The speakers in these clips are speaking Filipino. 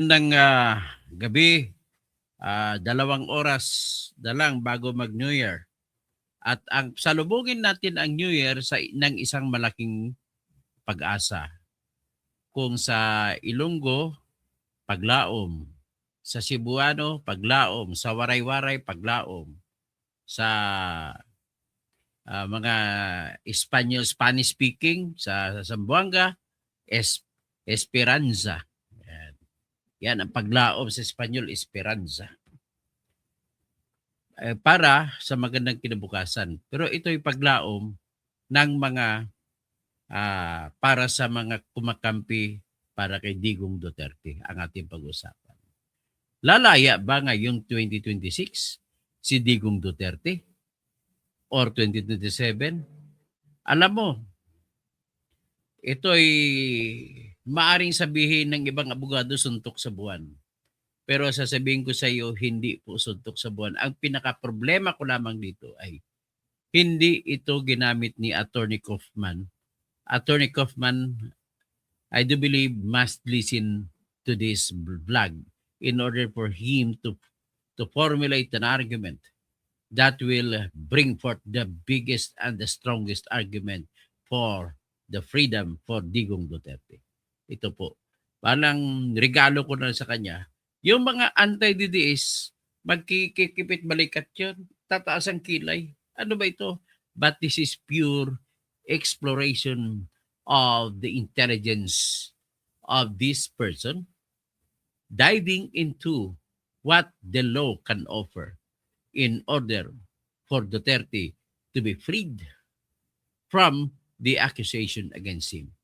Ng gabi, 2 oras na lang bago mag-New Year. At ang salubungin natin ang New Year ng isang malaking pag-asa. Kung sa Ilonggo, paglaom. Sa Cebuano, paglaom. Sa Waray-Waray, paglaom. Sa mga Spanish speaking, sa Zamboanga, Esperanza. Yan. Yan ang paglaom sa Espanyol, Esperanza. Para sa magandang kinabukasan. Pero ito'y paglaom ng mga para sa mga kumakampi para kay Digong Duterte ang ating pag-usapan. Lalaya ba ngayong 2026 si Digong Duterte or 2027? Alam mo, ito'y maaring sabihin ng ibang abogado suntok sa buwan. Pero sasabihin ko sa iyo, hindi po suntok sa buwan. Ang pinaka-problema ko lamang dito ay hindi ito ginamit ni Attorney Kaufman. Attorney Kaufman, I do believe, must listen to this vlog in order for him to formulate an argument that will bring forth the biggest and the strongest argument for the freedom for Digong Duterte. Ito po. Parang regalo ko na sa kanya. Yung mga anti-DDS, magkikipit balikat yun. Tataas ang kilay. Ano ba ito? But this is pure exploration of the intelligence of this person, diving into what the law can offer in order for Duterte to be freed from the accusation against him.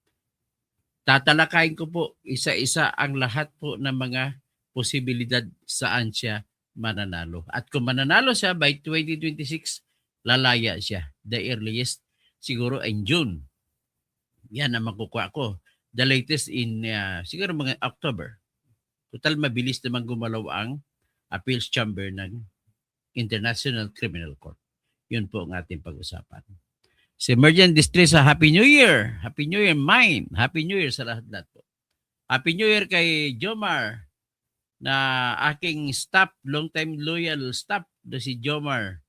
Tatalakayin ko po isa-isa ang lahat po ng mga posibilidad saan siya mananalo. At kung mananalo siya by 2026, lalaya siya. The earliest siguro in June. Yan ang makukuha ko. The latest in siguro mga October. Total mabilis naman gumalaw ang appeals chamber ng International Criminal Court. Yun po ang ating pag-usapan. Si Emergent Distress, Happy New Year! Happy New Year, mine! Happy New Year sa lahat-lahat po. Happy New Year kay Jomar na aking staff, long time loyal staff na si Jomar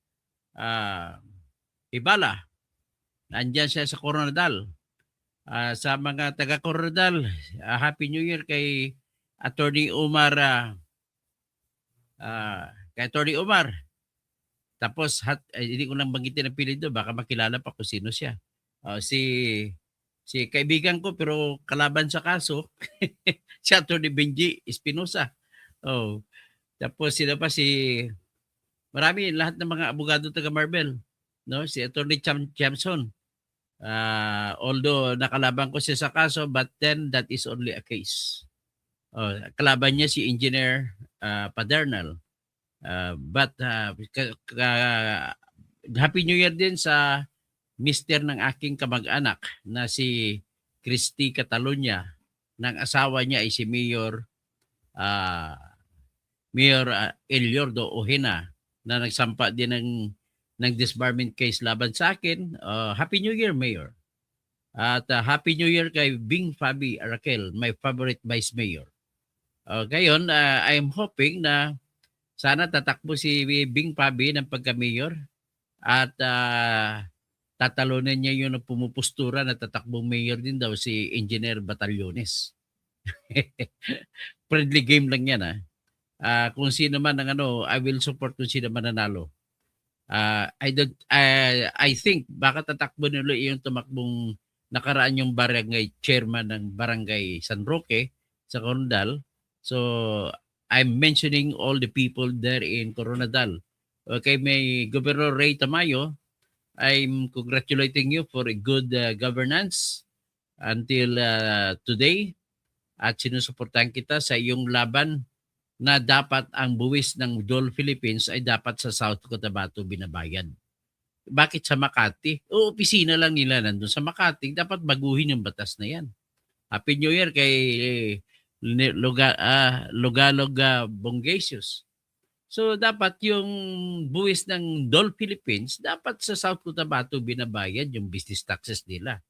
Ibala. Nandyan siya sa Coronadal. Sa mga taga Coronadal, Happy New Year kay Attorney Umar. Kay Attorney Umar. Tapos, hindi ko lang banggitin ang apelyido, baka makilala pa kung sino siya. Si kaibigan ko pero kalaban sa kaso, si Attorney Benji Espinosa. Tapos sila pa marami, lahat ng mga abogado taga Marvel. No? Si Attorney Chamson. Although nakalaban ko siya sa kaso, but then that is only a case. Kalaban niya si Engineer Padernal. But Happy New Year din sa mister ng aking kamag-anak na si Christy Catalunya. Ng asawa niya ay si Mayor Eliordo Ojena na nagsampa din ng disbarment case laban sa akin. Happy New Year, Mayor. At Happy New Year kay Bing Fabi Arakel, my favorite Vice Mayor. Ngayon, I'm hoping na sana tatakbo si Bing Fabi ng pagka-mayor at tatalunan niya yung pumupustura na tatakbong mayor din daw si Engineer Batallones. Friendly game lang yan. Kung sino man ang I will support kung sino man nanalo. I think baka tatakbo nila yung tumakbong nakaraan yung barangay chairman ng barangay San Roque sa Coronadal. So I'm mentioning all the people there in Coronadal. Okay, may Governor Ray Tamayo, I'm congratulating you for a good governance until today at sinusuportahan kita sa iyong laban na dapat ang buwis ng Dole Philippines ay dapat sa South Cotabato binabayad. Bakit sa Makati? Opisina lang nila nandun sa Makati. Dapat baguhin yung batas na yan. Happy New Year kay Logalog Bongasius. So dapat yung buwis ng Dole Philippines, dapat sa South Cotabato binabayad yung business taxes nila.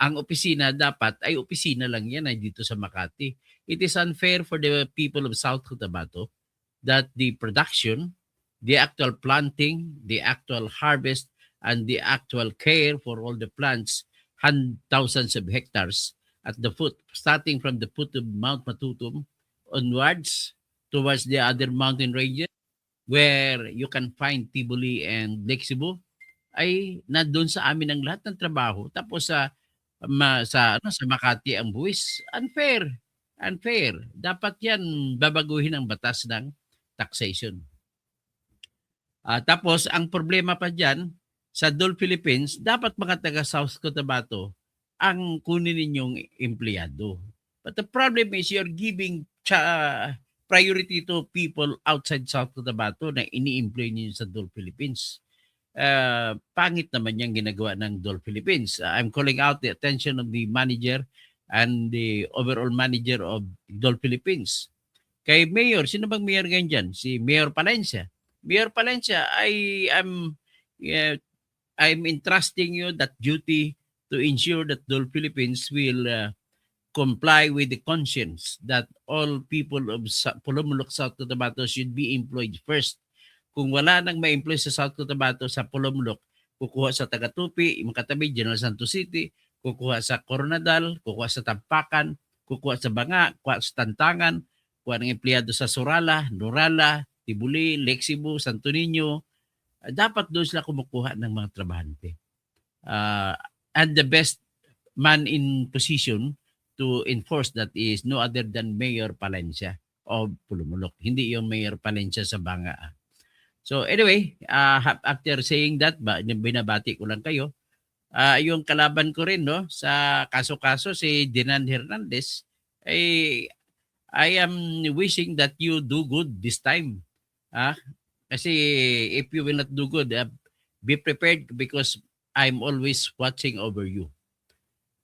Ang opisina dapat ay opisina lang yan ay dito sa Makati. it is unfair for the people of South Cotabato that the production, the actual planting, the actual harvest, and the actual care for all the plants, thousands of hectares at the foot, starting from the foot of Mount Matutum onwards towards the other mountain ranges where you can find Tibuli and Lake Cebu, ay nandun sa amin ang lahat ng trabaho. Tapos sa Makati ang buwis. Unfair, unfair. Dapat 'yan babaguhin ang batas ng taxation. Tapos ang problema pa diyan, sa Dole Philippines, dapat mga taga South Cotabato ang kunin ninyong empleyado. But the problem is you're giving priority to people outside South Cotabato na ini-employ niyo sa Dole Philippines. Pangit naman yung ginagawa ng Dole Philippines. I'm calling out the attention of the manager and the overall manager of Dole Philippines. Kay Mayor, sino bang mayor ngayon dyan? Si Mayor Palencia. Mayor Palencia, I'm entrusting you that duty to ensure that Dole Philippines will comply with the conscience that all people of Pulumulok, South Cotabato should be employed first. Kung wala nang ma-employ sa South Cotabato, sa Pulumulok, kukuha sa Tagatupi, Makatabi, General Santos City, kukuha sa Coronadal, kukuha sa Tampakan, kukuha sa Banga, kukuha sa Tantangan, kukuha ng empleyado sa Surala, Norala, Tibuli, Lake Cebu, Santo Niño. Dapat doon sila kumukuha ng mga trabahante. And the best man in position to enforce that is no other than Mayor Palencia of Pulumulok. Hindi yung Mayor Palencia sa Banga. So anyway, after saying that, binabati ko lang kayo. Yung kalaban ko rin no sa kaso-kaso si Dinan Hernandez, I am wishing that you do good this time. Kasi if you will not do good, be prepared because I'm always watching over you.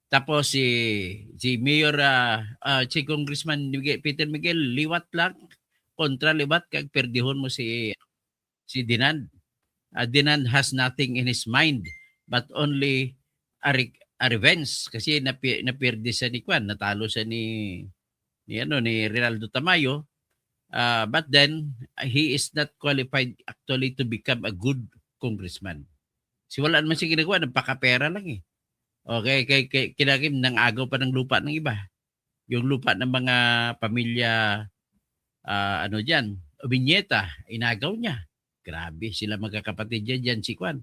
Tapos si Mayor, si Congressman Peter Miguel, liwat lang, kontra liwat, kag perdihon mo si Dinan. Dinan has nothing in his mind but only a revenge kasi napirdi sa ni Kwan, natalo siya ni Rinaldo Tamayo. But then he is not qualified actually to become a good congressman. Si wala naman siya ginagawa, nagpakapera lang eh. Okay, kay kinagim nang agaw pa ng lupa ng iba. Yung lupa ng mga pamilya diyan, Obiñeta, inagaw niya. Grabe, sila magkakapatid diyan si Kwan,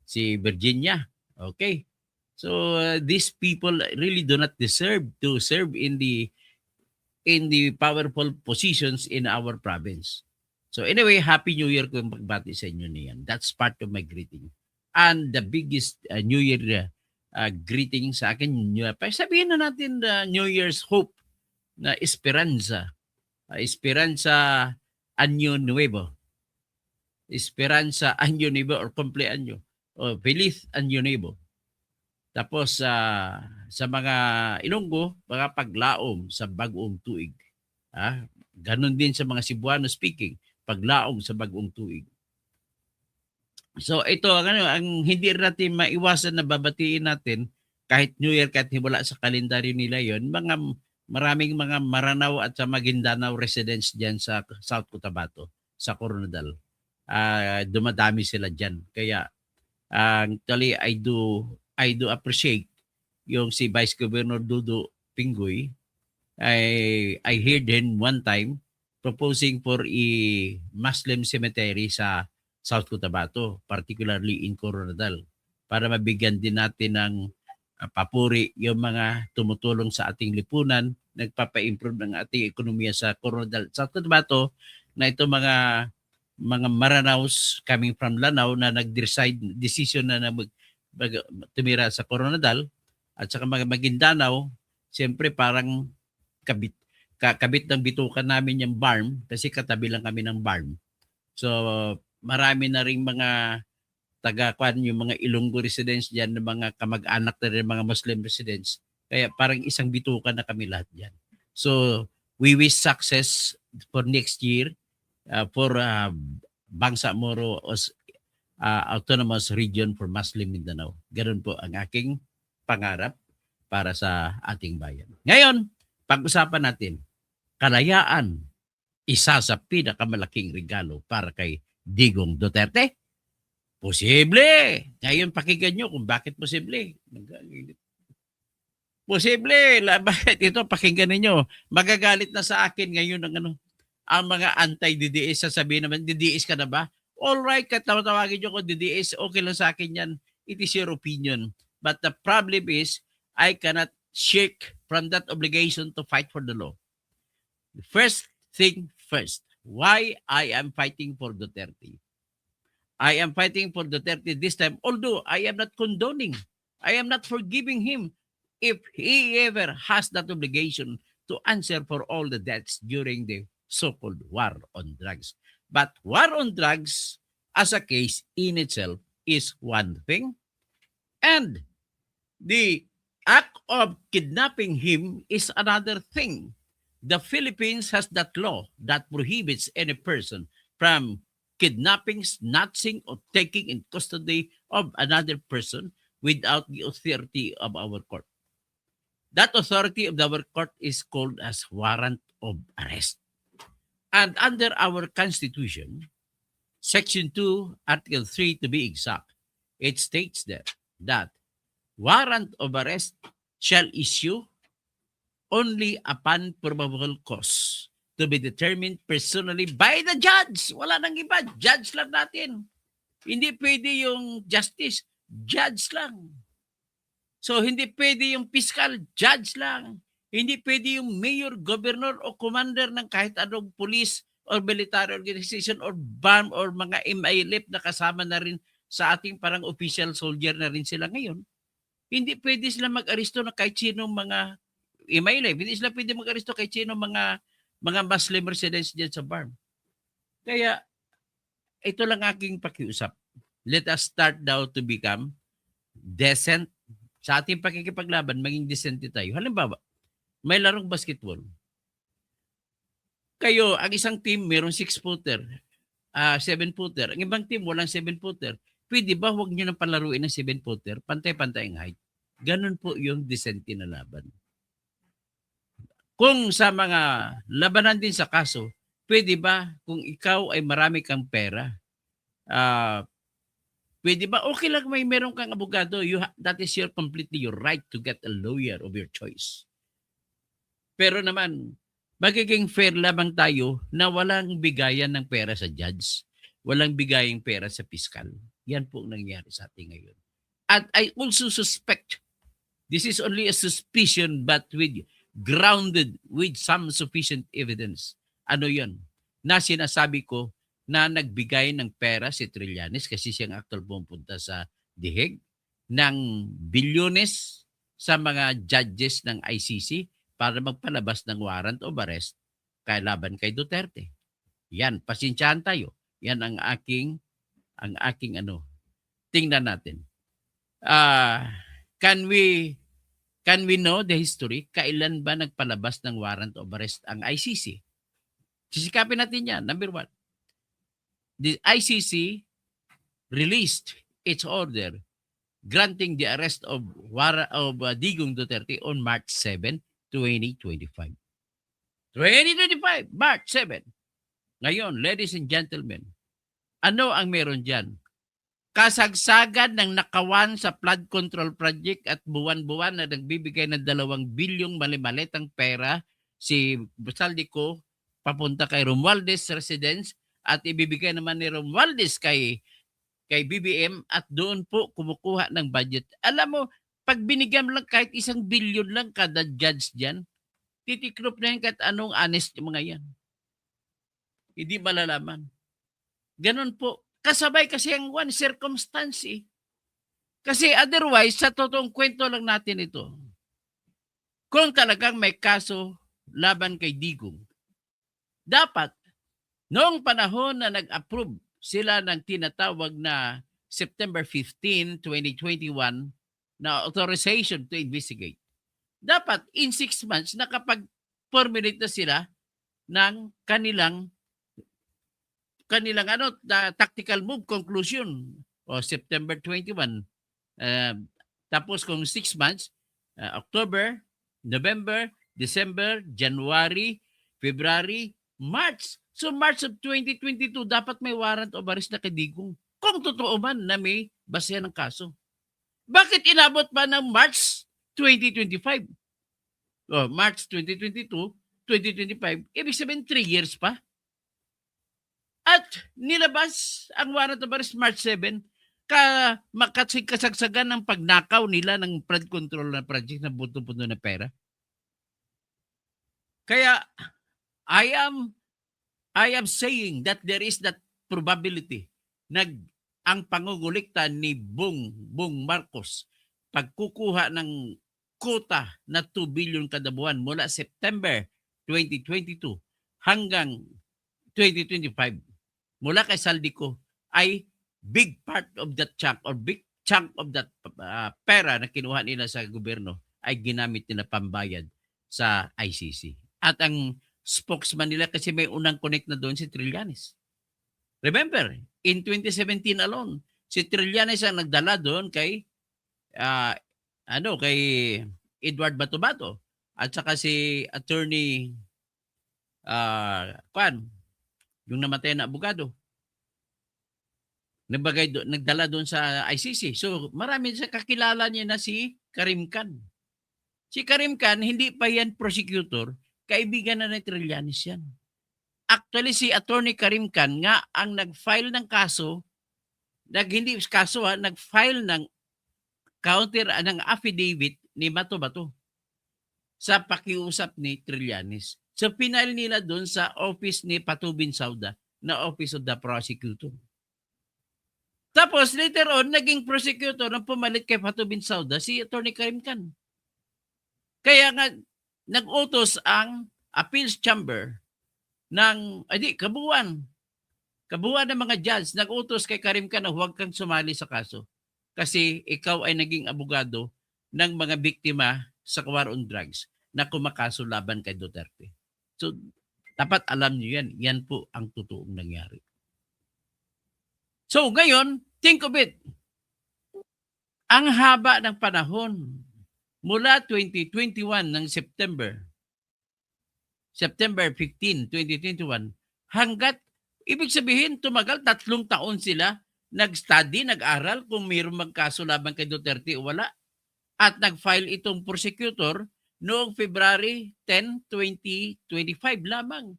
si Virginia. Okay. So these people really do not deserve to serve in the powerful positions in our province. So anyway, Happy New Year ko yung pagbati sa inyo niyan. That's part of my greeting. And the biggest New Year greeting sa akin, sabihin na natin New Year's hope na Esperanza. Esperanza Año Nuevo. Esperanza Año Nuevo or Cumpleaños. O Feliz Año Nuevo. Tapos sa mga Ilonggo, mga paglaom sa bagong tuig. Ganon din sa mga Cebuano speaking, paglaom sa bagong tuig. So ito ang hindi natin maiwasan na babatiin natin kahit New Year, kahit wala sa kalendaryo nila yon, maraming mga Maranao at sa Maguindanao residents diyan sa South Cotabato, sa Coronadal. Dumadami sila diyan. Kaya actually I do appreciate yung si Vice Governor Dudu Pingoy. I heard him one time proposing for a Muslim cemetery sa South Cotabato, particularly in Coronadal, para mabigyan din natin ng papuri yung mga tumutulong sa ating lipunan, nagpapa-improve ng ating ekonomiya sa Coronadal, South Cotabato, na ito mga Maranaos coming from Lanao na decision na tumira sa Coronadal, at saka mga Maguindanao, siyempre parang kabit ng bitukan namin yung barn kasi katabi lang kami ng barn. So marami na ring mga yung mga Ilonggo residents diyan, ng mga kamag-anak na rin, mga Muslim residents. Kaya parang isang bitukan na kami lahat diyan. So we wish success for next year for Bangsamoro Autonomous Region for Muslim Mindanao. Ganun po ang aking pangarap para sa ating bayan. Ngayon, pag-usapan natin kalayaan, isa sa pinakamalaking regalo para kay Digong Duterte? Posible. Ngayon pakinggan nyo kung bakit posible. Posible. Bakit ito? Pakinggan ninyo. Magagalit na sa akin ngayon ang mga anti-DDS. Sasabihin naman, DDS ka na ba? Alright, katawagin nyo ko DDS. Okay lang sa akin yan. It is your opinion. But the problem is, I cannot shake from that obligation to fight for the law. First thing first, why I am fighting for Duterte. I am fighting for Duterte this time, although I am not condoning, I am not forgiving him if he ever has that obligation to answer for all the deaths during the so-called war on drugs. But war on drugs as a case in itself is one thing, and the act of kidnapping him is another thing. The Philippines has that law that prohibits any person from kidnapping, snatching, or taking in custody of another person without the authority of our court. That authority of our court is called as warrant of arrest. And under our Constitution, Section 2, Article 3 to be exact, it states there that warrant of arrest shall issue only upon probable cause to be determined personally by the judge. Wala nang iba. Judge lang natin. Hindi pwede yung justice. Judge lang. So, hindi pwede yung fiscal. Judge lang. Hindi pwede yung mayor, governor, o commander ng kahit anong police or military organization or BAM or mga MILF na kasama na rin sa ating parang official soldier na rin sila ngayon. Hindi pwede sila mag-aristo na kahit sinong mga MILF. Hindi sila pwede mag-aristo kahit sinong mga Muslim residents dyan sa BAM. Kaya, ito lang aking pakiusap. Let us start now to become decent. Sa ating pakikipaglaban, maging decent tayo. Halimbawa, may larong basketball. Kayo, ang isang team, mayroong 6-footer, 7-footer. Ang ibang team, walang 7-footer. Pwede ba huwag nyo nang palaruin ng 7-footer? Pantay-pantay ang height. Ganun po yung decent na laban. Kung sa mga labanan din sa kaso, pwede ba kung ikaw ay marami kang pera, pwede ba okay lang may meron kang abogado, that is completely your right to get a lawyer of your choice. Pero naman, magiging fair lamang tayo na walang bigayan ng pera sa judge, walang bigayang pera sa piskal. Yan po nangyari sa atin ngayon. And I also suspect, this is only a suspicion but grounded with some sufficient evidence. Ano yun? Na sinasabi ko na nagbigay ng pera si Trillanes kasi siyang actual pumunta sa The Hague ng bilyones sa mga judges ng ICC para magpalabas ng warrant of arrest laban kay Duterte. Yan, pasensyahan tayo. Yan ang aking tingnan natin. Can we know the history? Kailan ba nagpalabas ng warrant of arrest ang ICC? Sisikapin natin yan. Number 1. The ICC released its order granting the arrest of Digong Duterte on March 7, 2025. 2025, March 7. Ngayon, ladies and gentlemen, ano ang meron dyan? Kasagsagan ng nakawan sa flood control project at buwan-buwan na nagbibigay ng 2 bilyong malimaletang pera si Saldico papunta kay Romualdez residence at ibibigay naman ni Romualdez kay BBM at doon po kumukuha ng budget. Alam mo, pag binigyan lang kahit 1 bilyon lang kada judge dyan, titiklop na yan kahit anong honest yung mga yan. Hindi malalaman. Ganon po. Kasabay kasi ang one circumstance eh. Kasi otherwise, sa totoong kwento lang natin ito. Kung talagang may kaso laban kay Digong, dapat noong panahon na nag-approve sila ng tinatawag na September 15, 2021 na authorization to investigate, dapat in 6 months nakapag-formulate na sila ng kanilang tactical move conclusion o September 21. Tapos kung 6 months, October, November, December, January, February, March. So March of 2022, dapat may warrant of arrest na kay Digong. Kung totoo man na may basehan ng kaso. Bakit inabot pa ng March 2025? March 2022, 2025, ibig sabihin 3 years pa. At nilabas ang warrant of arrest March 7 kasagsagan ng pagnakaw nila ng flood control na project na buto-buto na pera. Kaya I am saying that there is that probability na ang pangugulikta ni Bong Marcos pagkukuha ng quota na 2 billion kada buwan mula September 2022 hanggang 2025 mula kay Saldico ay big part of that chunk or big chunk of that pera na kinuha nila sa gobyerno ay ginamit nila pambayad sa ICC. At ang spokesman nila kasi may unang connect na doon si Trillanes. Remember, in 2017 alone, si Trillanes ang nagdala doon kay kay Edward Bato-Bato at saka si attorney yung namatay na abogado. Nagdala doon sa ICC. So marami sa kakilala niya na si Karim Khan. Si Karim Khan, hindi pa yan prosecutor, kaibigan na ni Trillanes yan. Actually, si Attorney Karim Khan nga ang nag-file ng kaso, nag-file ng counter ng affidavit ni Bato-Bato sa pakiusap ni Trillanes. So pinile nila doon sa office ni Patubin Sauda na Office of the Prosecutor. Tapos later on, naging prosecutor nang pumalit kay Patubin Sauda si Attorney Karim Khan. Kaya nga, nag-utos ang appeals chamber ng, kabuuan ng mga judge, nag-utos kay Karim Khan na huwag kang sumali sa kaso kasi ikaw ay naging abogado ng mga biktima sa war on drugs na kumakaso laban kay Duterte. So, dapat alam niyo yan. Yan po ang totoong nangyari. So, ngayon, think of it. Ang haba ng panahon mula 2021 ng September 15, 2021, hanggat, ibig sabihin, tumagal 3 taon sila, nag-study, nag-aral kung mayroong magkaso laban kay Duterte o wala. At nag-file itong prosecutor noong February 10, 2025 lamang.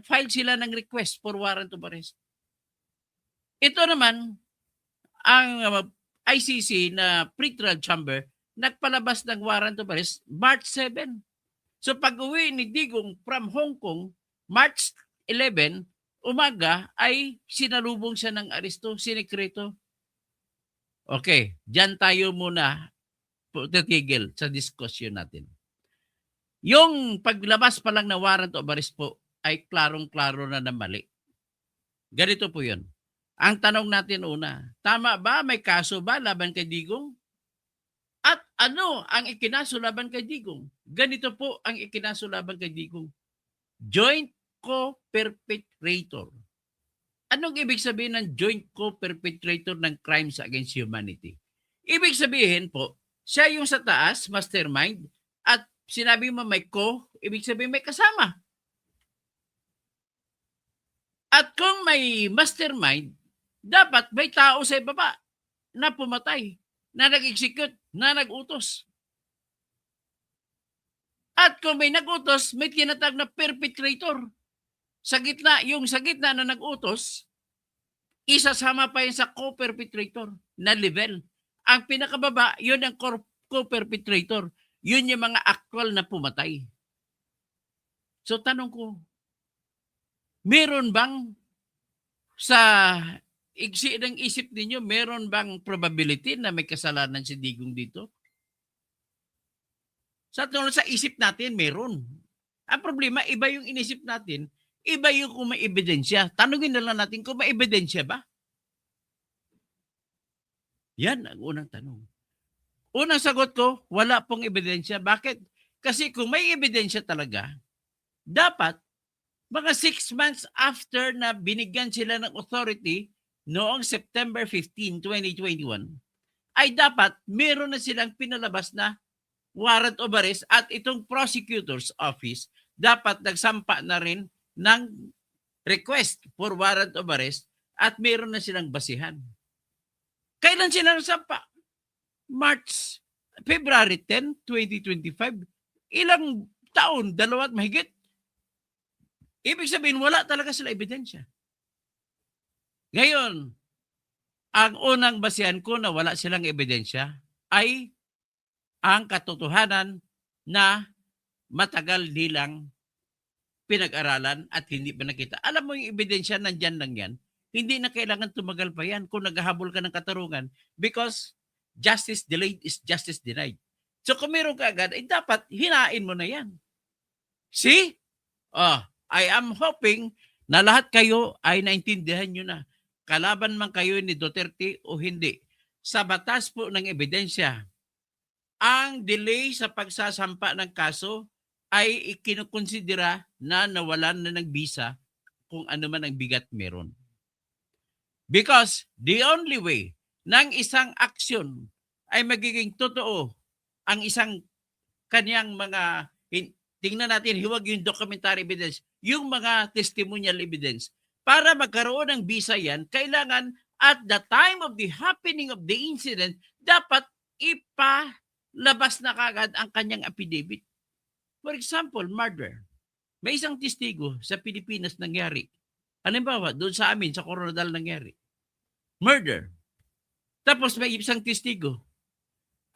File sila ng request for warrant of arrest. Ito naman, ang ICC na pretrial chamber, nagpalabas ng warrant of arrest March 7. So pag-uwi ni Digong from Hong Kong, March 11, umaga ay sinalubong siya ng aresto, sinikreto. Okay, dyan tayo muna titigil sa diskusyon natin. Yung paglabas pa lang na warrant of arrest po ay klarong-klaro na mali. Ganito po yun. Ang tanong natin una, tama ba? May kaso ba laban kay Digong? At ano ang ikinaso laban kay Digong? Ganito po ang ikinaso laban kay Digong. Joint co-perpetrator. Anong ibig sabihin ng joint co-perpetrator ng crimes against humanity? Ibig sabihin po, siya yung sa taas, mastermind, at sinabi mo may ibig sabihin may kasama. At kung may mastermind, dapat may tao sa ibaba na pumatay, na nag-execute, na nag-utos. At kung may nag-utos, may tinatawag na perpetrator. Sa gitna na nag-utos, isasama pa yun sa co-perpetrator na level. Ang pinakababa, yun ang co-perpetrator. Yun yung mga actual na pumatay. So tanong ko, meron bang sa iksi ng isip ninyo, meron bang probability na may kasalanan si Digong dito? Sa isip natin, meron. Ang problema, iba yung inisip natin, iba yung kung may ebidensya. Tanungin na lang natin kung may ebidensya ba? Yan ang unang tanong. Unang sagot ko, wala pong ebidensya. Bakit? Kasi kung may ebidensya talaga, dapat mga 6 months after na binigyan sila ng authority noong September 15, 2021, ay dapat meron na silang pinalabas na warrant of arrest at itong prosecutor's office dapat nagsampa na rin ng request for warrant of arrest at meron na silang basihan. Kailan sila nagsampa? February 10, 2025. Ilang taon? 2 at mahigit. Ibig sabihin, wala talaga sila ebidensya. Ngayon, ang unang basihan ko na wala silang ebidensya ay ang katotohanan na matagal nilang pinag-aralan at hindi pa nakita. Alam mo yung ebidensya, nandyan lang yan. Hindi na kailangan tumagal pa yan kung naghahabol ka ng katarungan because justice delayed is justice denied. So kung meron ka agad, ay dapat hinain mo na yan. See? I am hoping na lahat kayo ay naintindihan nyo na. Kalaban man kayo ni Duterte o hindi. Sa batas po ng ebidensya, ang delay sa pagsasampa ng kaso ay ikinukonsidera na nawalan na ng bisa kung ano man ang bigat meron. Because the only way ng isang aksyon ay magiging totoo ang isang kanyang mga, tingnan natin, huwag yung documentary evidence, yung mga testimonial evidence. Para magkaroon ng bisa yan, kailangan at the time of the happening of the incident, dapat ipalabas na kagad ang kanyang affidavit. For example, murder. May isang testigo sa Pilipinas nangyari. Halimbawa, doon sa amin, sa Coronadal nangyari. Murder. Tapos may isang testigo.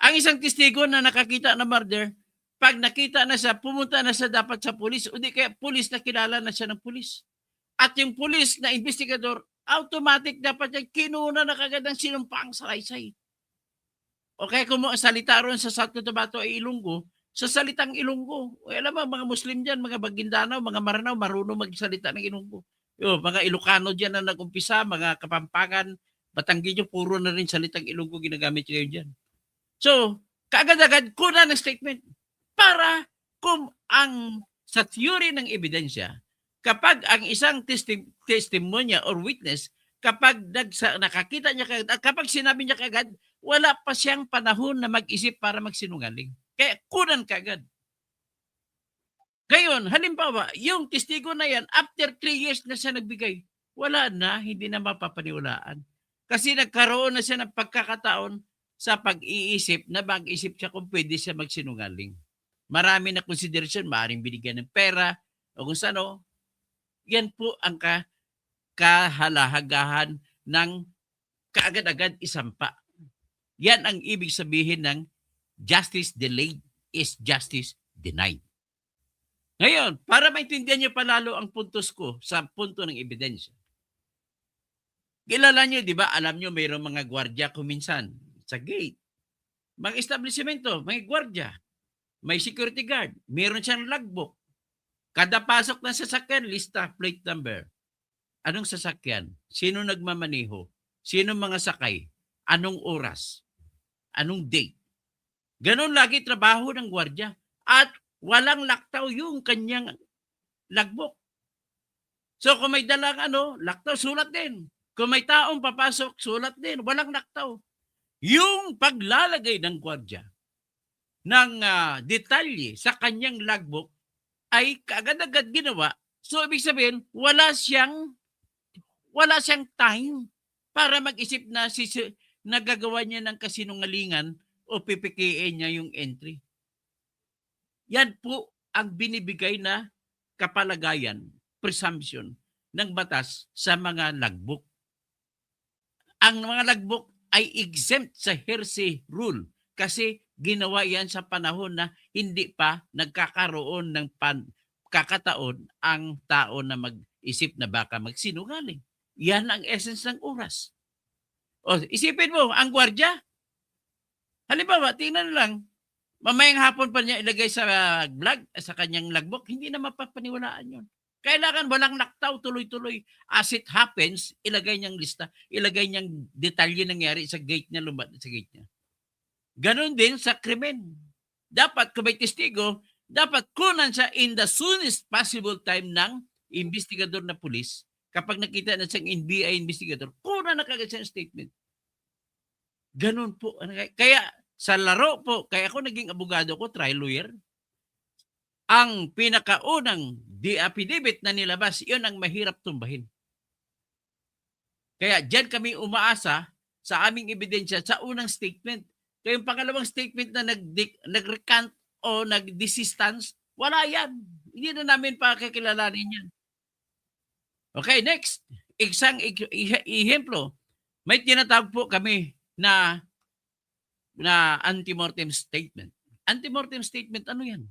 Ang isang testigo na nakakita ng murder, pag nakita na siya, pumunta na siya dapat sa pulis, o di kaya pulis na kilala na siya ng pulis. At yung pulis na investigador, automatic dapat yan, kinuna na kagad ang sinumpaang salaysay. O kaya kung salita ron sa South Cotabato ay Ilonggo, sa salitang Ilonggo. O alam mo, mga Muslim dyan, mga Baguindanaw, mga Maranao, marunong magsalita ng Ilonggo. Mga Ilocano dyan na nag-umpisa, mga Kapampangan, Batangueño, puro na rin salitang Ilonggo ginagamit ngayon dyan. So, kaagad-agad, kuna ng statement para kung sa theory ng ebidensya, kapag ang isang testimonya or witness, kapag nakakita niya kagad, at kapag sinabi niya kagad, wala pa siyang panahon na mag-isip para magsinungaling. Kaya kunan kagad. Ngayon, halimbawa, yung testigo na yan, after 3 years na siya nagbigay, wala na, hindi na mapapaniwalaan. Kasi nagkaroon na siya ng pagkakataon sa pag-iisip na mag-isip siya kung pwede siya magsinungaling. Marami na konsiderasyon, maaaring binigyan ng pera, o kung saan, yan po ang kahalagahan ng kaagad-agad isampa. Yan ang ibig sabihin ng justice delayed is justice denied. Ngayon, para maintindihan niyo palalo ang puntos ko sa punto ng ebidensya. Kilala niyo, di ba? Alam niyo, mayroong mga gwardiya kuminsan sa gate. Mga establishmento, mga gwardiya. May security guard. Meron siyang logbook. Kada pasok ng sasakyan, lista, plate number. Anong sasakyan? Sino nagmamaneho? Sino mga sakay? Anong oras? Anong date? Ganon lagi trabaho ng gwardiya. At walang laktaw yung kanyang logbook. So kung may dalang laktaw, sulat din. Kung may taong papasok, sulat din. Walang laktaw. Yung paglalagay ng gwardiya ng detalye sa kanyang logbook ay kaagad-agad ginawa. So ibig sabihin, wala siyang time para mag-isip na nagagawa niya ng kasinungalingan o pipikiin niya yung entry. Yan po ang binibigay na kapalagayan, presumption ng batas sa mga logbook. Ang mga logbook ay exempt sa hearsay rule kasi ginawa yan sa panahon na hindi pa nagkakaroon ng kakataon ang tao na mag-isip na baka magsinungaling. Yan ang essence ng oras. O, isipin mo, ang gwardiya, halimbawa, tingnan lang, mamayang hapon pa niya ilagay sa sa kanyang logbook, hindi na mapapaniwalaan yun. Kailangan walang laktaw, tuloy-tuloy. As it happens, ilagay niyang lista, ilagay niyang detalye nangyari sa gate niya, lumabas sa gate niya. Ganon din sa krimen. Dapat, kung may testigo, dapat kunan siya in the soonest possible time ng investigador na pulis. Kapag nakita na siyang NBI investigador, kunan na kagad siya statement. Ganon po. Kaya sa laro po, kaya ako naging abogado ko, trial lawyer. ang pinakaunang affidavit na nilabas, yun ang mahirap tumbahin. Kaya diyan kami umaasa sa aming ebidensya sa unang statement. Kaya yung pangalawang statement na nag-recant o nag-desistance, wala yan. Hindi na namin pakikilalanin yan. Okay, next. Isang ehemplo. May tinatawag po kami na antemortem statement. Antemortem statement, ano yan?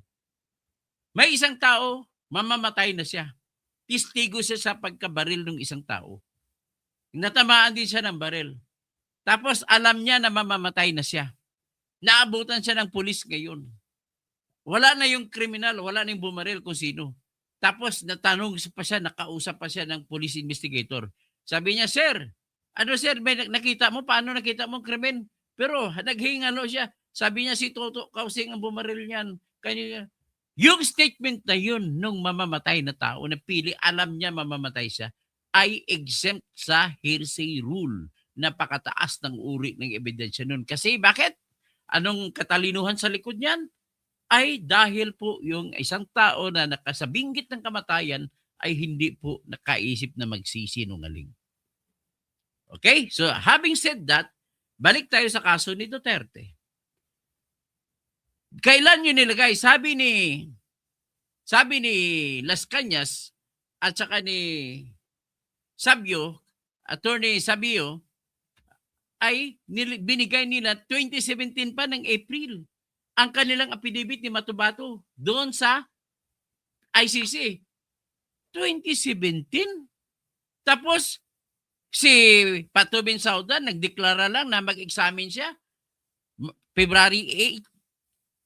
May isang tao, mamamatay na siya. Testigo siya sa pagkabaril ng isang tao. Natamaan din siya ng baril. Tapos alam niya na mamamatay na siya. Naabutan siya ng pulis ngayon. Wala na yung kriminal, wala na yung bumaril kung sino. Tapos natanong pa siya, nakausap pa siya ng police investigator. Sabi niya, sir, ano sir, may nakita mo? Paano nakita mo ang krimen? Pero naghingalo siya. Sabi niya, si Toto Kausing ang bumaril niyan. Kanya, yung statement na yun nung mamamatay na tao na pili, alam niya mamamatay siya, ay exempt sa hearsay rule. Napakataas ng uri ng ebidensya nun. Kasi bakit? Anong katalinuhan sa likod niyan? Ay dahil po yung isang tao na nakasabinggit ng kamatayan ay hindi po nakaisip na magsisinungaling. Okay? So having said that, balik tayo sa kaso ni Duterte. Kailan yun nilagay? Sabi ni Las Cañas at saka ni Sabio, Attorney Sabio, ay binigay nila 2017 pa ng April ang kanilang affidavit ni Matubato doon sa ICC. 2017. Tapos si Patubin Sauda nagdeklara lang na mag-examine siya February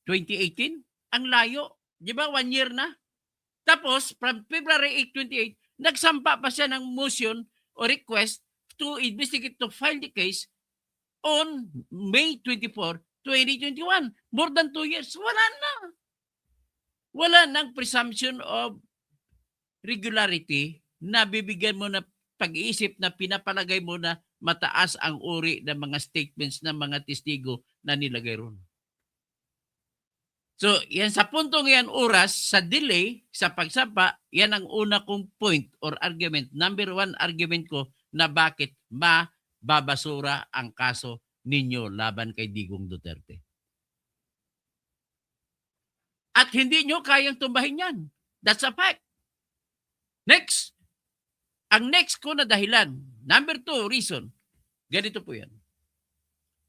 8, 2018. Ang layo. Di ba? 1 year na. Tapos from February 8, 2028, nagsampa pa siya ng motion o request to investigate, to file the case on May 24, 2021. More than 2 years. Wala na. Wala nang presumption of regularity na bibigyan mo na pag-iisip na pinapalagay mo na mataas ang uri ng mga statements ng mga testigo na nilagay ron. So, yan sa puntong yan, oras, sa delay, sa pagsampa, yan ang una kong point or argument. Number 1 argument ko na bakit mababasura ang kaso ninyo laban kay Digong Duterte. At hindi nyo kayang tumbahin yan. That's a fact. Next. Ang next ko na dahilan, number 2 reason, ganito po yan.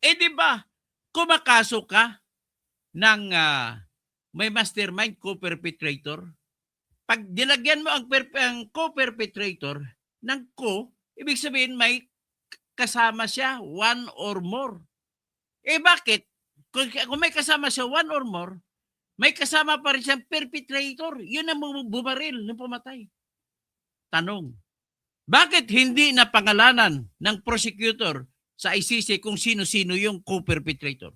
Di ba, kumakaso ka ng may mastermind co-perpetrator, pag dilagyan mo ang co-perpetrator ng ibig sabihin may kasama siya 1 or more. Bakit? Kung may kasama siya 1 or more, may kasama pa rin siyang perpetrator. Yun ang bumaril ng pumatay. Tanong, bakit hindi na pangalanan ng prosecutor sa ICC kung sino-sino yung co-perpetrator?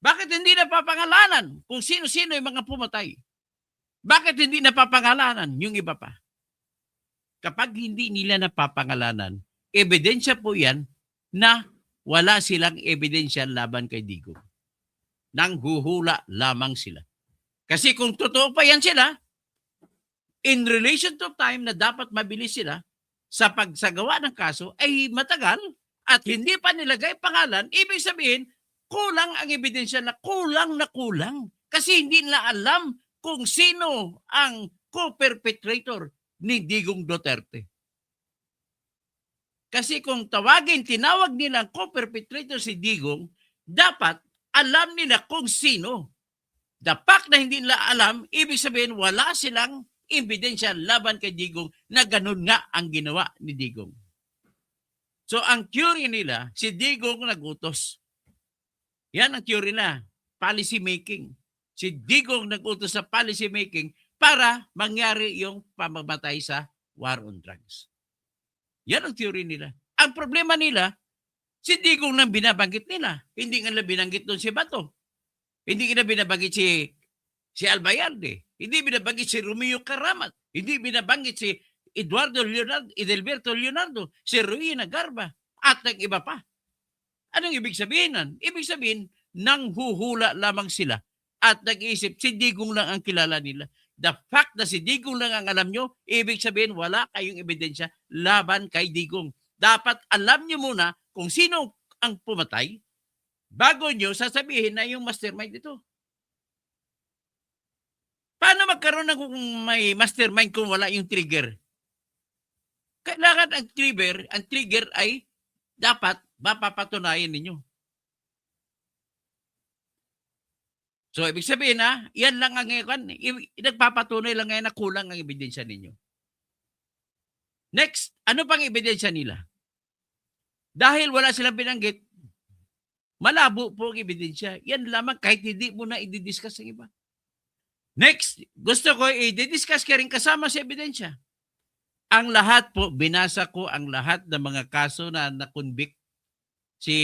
Bakit hindi napapangalanan kung sino-sino yung mga pumatay? Bakit hindi napapangalanan yung iba pa? Kapag hindi nila napapangalanan, ebidensya po yan na wala silang ebidensya laban kay Digong. Nanghuhula lamang sila. Kasi kung totoo pa yan sila, in relation to time na dapat mabilis sila sa pagsagawa ng kaso ay matagal at hindi pa nilagay pangalan, ibig sabihin, kulang ang ebidensya na kulang. Kasi hindi nila alam kung sino ang co-perpetrator ni Digong Duterte. Kasi kung tinawag nila ang co-perpetrator si Digong, dapat alam nila kung sino. The fact na hindi nila alam, ibig sabihin wala silang ebidensya laban kay Digong na ganun nga ang ginawa ni Digong. So ang theory nila, si Digong nagutos. Yan ang theory na, policy making. Si Digong nagutos sa policy making para mangyari yung pamamatay sa war on drugs. Yan ang theory nila. Ang problema nila, si Digong nang binabanggit nila. Hindi nga nila binanggit doon si Bato. Hindi nga binabanggit si Albayalde. Hindi binabanggit si Romeo Caramat. Hindi binabanggit si Edelberto Leonardo, si Ruina Garba, at ng iba pa. Anong ibig sabihin nan? Ibig sabihin, nanghuhula lamang sila at nag-iisip si Digong lang ang kilala nila. The fact na si Digong lang ang alam nyo, ibig sabihin wala kayong ebidensya laban kay Digong. Dapat alam nyo muna kung sino ang pumatay bago nyo sasabihin na yung mastermind ito. Paano magkaroon ng may mastermind kung wala yung trigger? Kailangan ang trigger ay dapat mapapatunayan ninyo. So, ibig sabihin na, yan lang ang nagpapatunay lang ngayon na kulang ang ebidensya ninyo. Next, ano pang ebidensya nila? Dahil wala silang binanggit, malabo po ang ebidensya. Yan lamang kahit hindi mo na i-discuss ang iba. Next, gusto ko i-discuss ka rin kasama sa ebidensya. Ang lahat po, binasa ko ang lahat ng mga kaso na na-convict. Si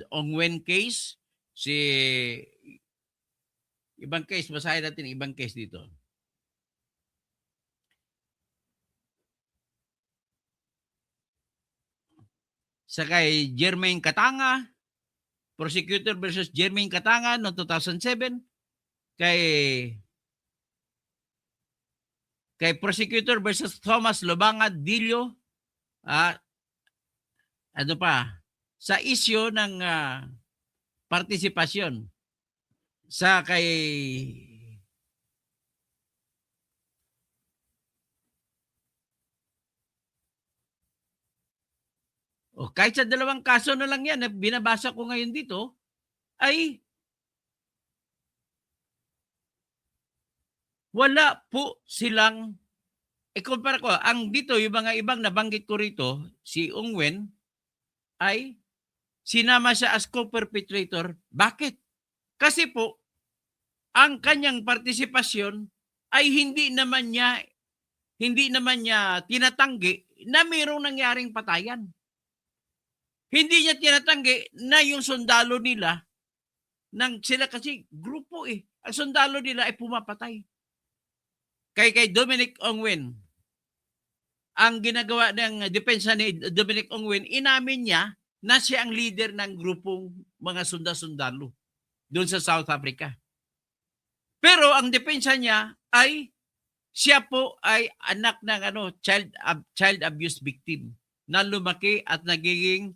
Ongwen case, si ibang case, basahin natin ibang case dito. Sa kay Jermaine Katanga, prosecutor versus Jermaine Katanga noong 2007, kay prosecutor versus Thomas Lobanga Dillo, ano pa, sa issue ng partisipasyon sa kay kahit sa dalawang kaso na lang yan na binabasa ko ngayon dito, ay wala po silang kumpara ko, ang dito, yung mga ibang nabanggit ko rito, si Ongwen, ay sinama siya as co-perpetrator. Bakit? Kasi po, ang kanyang partisipasyon ay hindi naman niya tinatanggi na mayroong nangyaring patayan. Hindi niya tinatanggi na yung sundalo nila, sila kasi grupo ang sundalo nila ay pumapatay. Kay Dominic Ongwen, ang ginagawa ng depensa ni Dominic Ongwen, inamin niya na siya ang leader ng grupong mga sundalo doon sa South Africa. Pero ang depensa niya ay siya po ay anak ng child abuse victim na lumaki at nagiging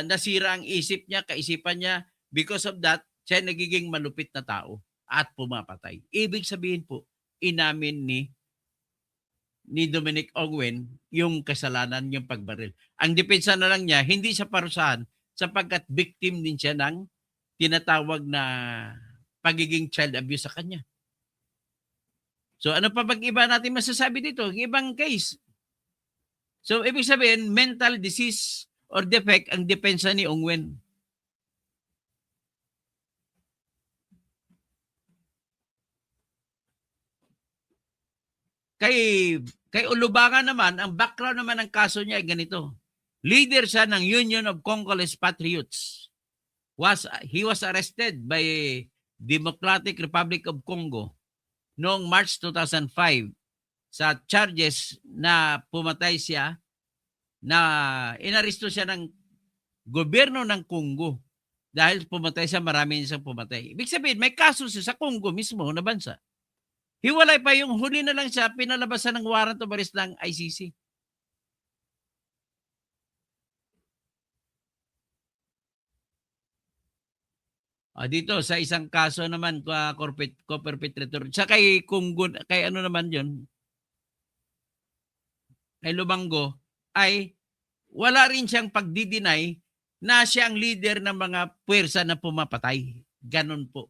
nasira ang isip niya, kaisipan niya. Because of that, siya nagiging malupit na tao at pumapatay. Ibig sabihin po, inamin ni Dominic Ongwen yung kasalanan, yung pagbaril. Ang depensa na lang niya, hindi siya parusahan sapagkat victim din siya ng tinatawag na pagiging child abuse sa kanya. So ano pa iba natin masasabi dito? Ibang case. So ibig sabihin, mental disease or defect ang depensa ni Ongwen. Kay Ulubaga naman, ang background naman ng kaso niya ay ganito. Leader siya ng Union of Congolese Patriots. He was arrested by Democratic Republic of Congo noong March 2005 sa charges na pumatay siya, na inaresto siya ng gobyerno ng Congo dahil pumatay siya, marami siyang pumatay. Ibig sabihin, may kaso siya sa Congo mismo na bansa. Hiwalay pa yung huli na lang siya, pinalabasan ng warrant of arrest ng ICC. Dito sa isang kaso naman, co-perpetrator. Sa kay Kunggun, kay ano naman yun, kay Lubango, ay wala rin siyang pagdidinay na siya ang leader ng mga puwersa na pumapatay. Ganon po.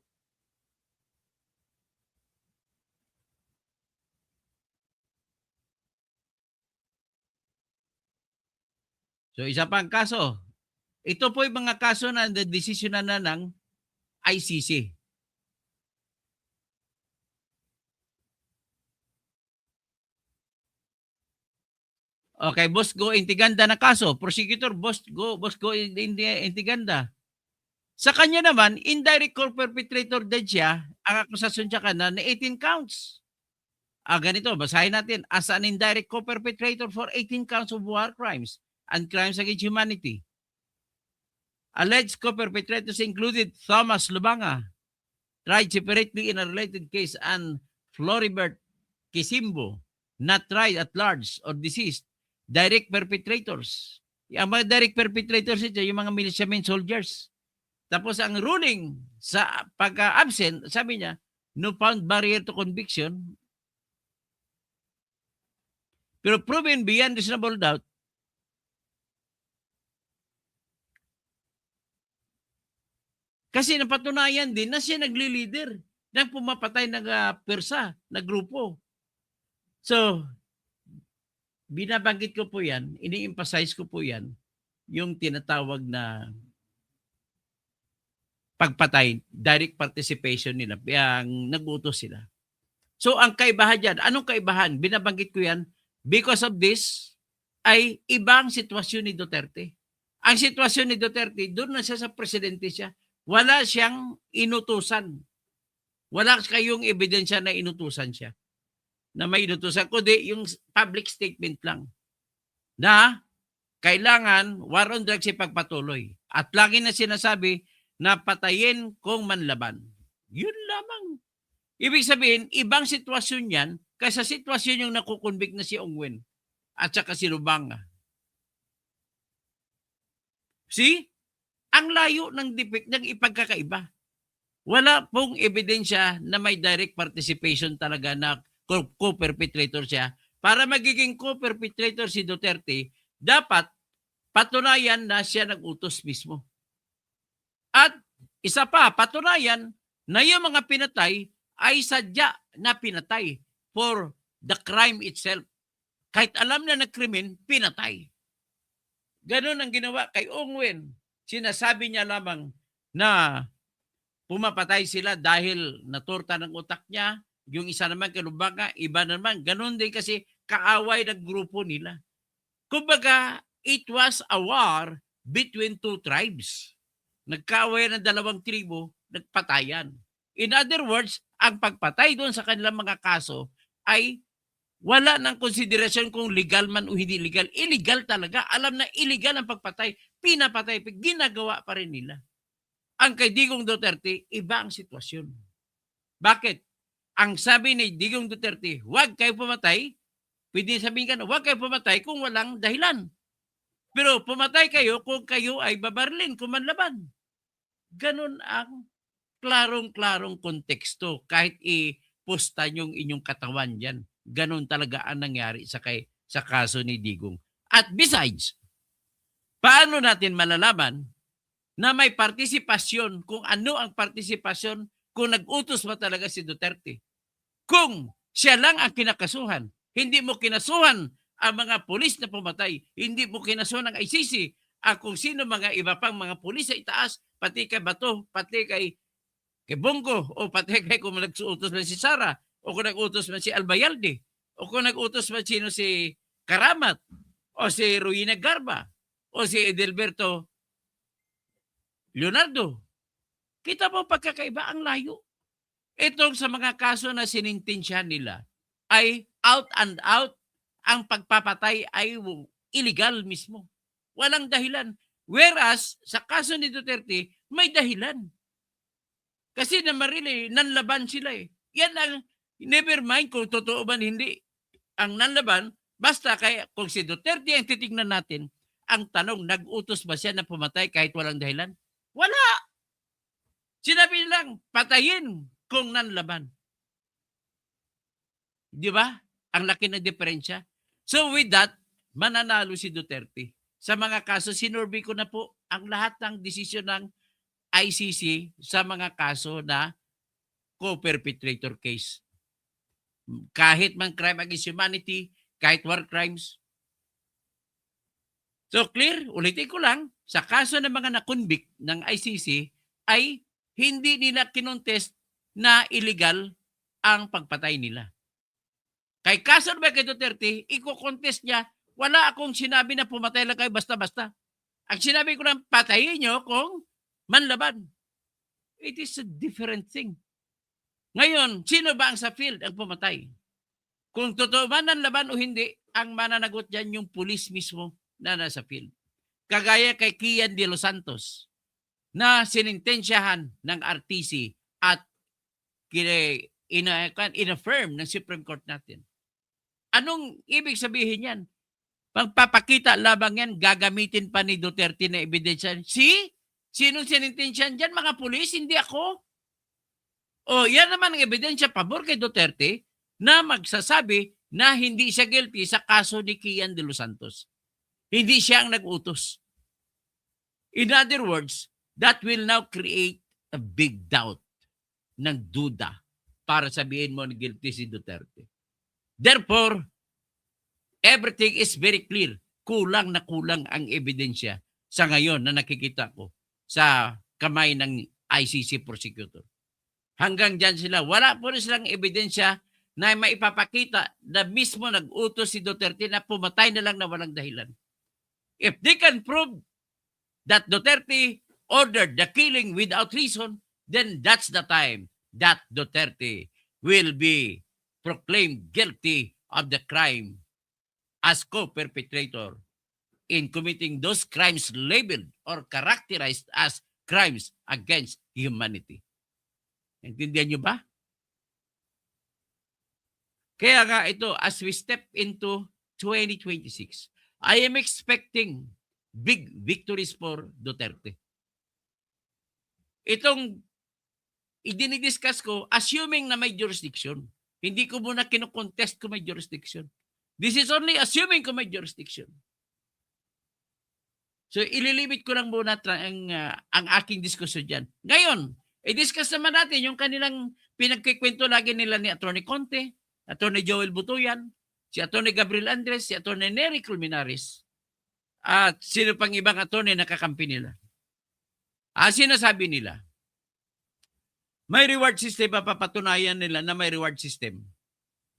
So isa pang kaso. Ito po yung mga kaso na desisyonan na ng ICC. Okay, Bosco Intiganda na kaso. Prosecutor Bosco Intiganda. Sa kanya naman, indirect co-perpetrator din siya. Ang akusasyon siya na 18 counts. Ganito, basahin natin. As an indirect co-perpetrator for 18 counts of war crimes and crimes against humanity. Alleged co-perpetrators included Thomas Lubanga, tried separately in a related case, and Floribert Kisimbo, not tried at large or deceased, direct perpetrators. Ang mga direct perpetrators ito, yung mga militiamen soldiers. Tapos ang ruling sa pagka-absent, sabi niya, no found barrier to conviction, pero proven beyond reasonable doubt, kasi napatunayan din na siya nagli-leader ng pumapatay ng persa, na grupo. So, binabanggit ko po yan, ini-emphasize ko po yan, yung tinatawag na pagpatay, direct participation nila, yung nag-utos sila. So, ang kaibahan dyan, anong kaibahan? Binabanggit ko yan, because of this, ay ibang sitwasyon ni Duterte. Ang sitwasyon ni Duterte, doon na siya sa presidente siya. Wala siyang inutusan. Wala kayong ebidensya na inutusan siya. Na may inutusan. Kundi yung public statement lang. Na kailangan war on drugs ipagpatuloy. At lagi na sinasabi na patayin kung manlaban. Yun lamang. Ibig sabihin, ibang sitwasyon yan kaysa sitwasyon yung nakukonvict na si Ongwen at saka si Lubanga. See? Ang layo ng ipagkakaiba. Wala pong ebidensya na may direct participation talaga na co-perpetrator siya. Para magiging co-perpetrator si Duterte, dapat patunayan na siya nag-utos mismo. At isa pa, patunayan na yung mga pinatay ay sadya na pinatay for the crime itself. Kahit alam na krimen, pinatay. Ganon ang ginawa kay Ongwen. Sinasabi niya lamang na pumapatay sila dahil natorta ng utak niya. Yung isa naman Lubanga, iba naman. Ganon din kasi kaaway ng grupo nila. Kumbaga, it was a war between two tribes. Nagkaaway ng dalawang tribo, nagpatayan. In other words, ang pagpatay doon sa kanilang mga kaso ay wala ng konsiderasyon kung legal man o hindi legal. Illegal talaga. Alam na illegal ang pagpatay. Pinapatay. Ginagawa pa rin nila. Ang kay Digong Duterte, iba ang sitwasyon. Bakit? Ang sabi ni Digong Duterte, huwag kayo pumatay. Pwede sabihin ka na, huwag kayo pumatay kung walang dahilan. Pero pumatay kayo kung kayo ay babarilin, kung manlaban. Ganon ang klarong-klarong konteksto. Kahit i-posta yung inyong katawan dyan. Ganon talaga ang nangyari sa kaso ni Digong. At besides, paano natin malalaman na may partisipasyon, kung ano ang partisipasyon, kung nag-utos ba talaga si Duterte? Kung siya lang ang kinakasuhan, hindi mo kinasuhan ang mga pulis na pumatay, hindi mo kinasuhan ang ICC, kung sino mga iba pang mga pulis sa itaas, pati kay Bato, pati kay Bongo, o pati kay kung nag-utos man si Sara, o kung nag-utos man si Albayalde, o kung nag-utos man si Karamat, o si Ruina Garba, o si Edelberto Leonardo. Kita mo pagkakaiba ang layo. Itong sa mga kaso na sinintensya nila ay out and out, ang pagpapatay ay illegal mismo. Walang dahilan. Whereas sa kaso ni Duterte, may dahilan. Kasi namarili, nanlaban sila eh. Yan ang, never mind kung totoo ba hindi ang nanlaban, basta kung si Duterte ang titignan natin, ang tanong, nag-utos ba siya na pumatay kahit walang dahilan? Wala. Sinabi lang, patayin kung nanlaban. Di ba? Ang laki ng diferensya. So with that, mananalo si Duterte. Sa mga kaso, sinurvey ko na po ang lahat ng desisyon ng ICC sa mga kaso na co-perpetrator case. Kahit man crime against humanity, kahit war crimes. So clear, ulitin ko lang, sa kaso ng mga na-convict ng ICC ay hindi nila kinontest na illegal ang pagpatay nila. Kay kaso ba kay Duterte, iko-contest niya, wala akong sinabi na pumatay lang kayo basta-basta. Ang sinabi ko lang, patayin nyo kung manlaban. It is a different thing. Ngayon, sino ba ang sa field ang pumatay? Kung totoo man ang laban o hindi, ang mananagot dyan yung pulis mismo na nasa field. Kagaya kay Kian de los Santos na sinintensyahan ng RTC at inaffirm ng Supreme Court natin. Anong ibig sabihin yan? Pagpapakita labang yan, gagamitin pa ni Duterte na ebidensya. Sinong sinintensyan dyan? Mga pulis, hindi ako. O yan naman ang ebidensya pabor kay Duterte na magsasabi na hindi siya guilty sa kaso ni Kian de los Santos. Hindi siya ang nag-utos. In other words, that will now create a big doubt ng duda para sabihin mo na guilty si Duterte. Therefore, everything is very clear. Kulang na kulang ang ebidensya sa ngayon na nakikita ko sa kamay ng ICC prosecutor. Hanggang dyan sila. Wala po rin silang ebidensya na maipapakita na mismo nag-utos si Duterte na pumatay na lang na walang dahilan. If they can prove that Duterte ordered the killing without reason, then that's the time that Duterte will be proclaimed guilty of the crime as co-perpetrator in committing those crimes labeled or characterized as crimes against humanity. Intindihan nyo ba? Kaya nga ito, as we step into 2026, I am expecting big victories for Duterte. Itong idinidiscuss ko, assuming na may jurisdiction. Hindi ko muna kinocontest kung may jurisdiction. This is only assuming kung may jurisdiction. So, ililimit ko lang muna ang aking diskusyon dyan. Ngayon, i-discuss naman natin yung kanilang pinagkikwento lagi nila ni Atty. Conte, Atty. Joel Butuyan, si Atty. Gabriel Andres, si Atty. Nery Colmenares, at sino pang ibang attorney na kakampi nila. Sinasabi nila, may reward system, papatunayan nila na may reward system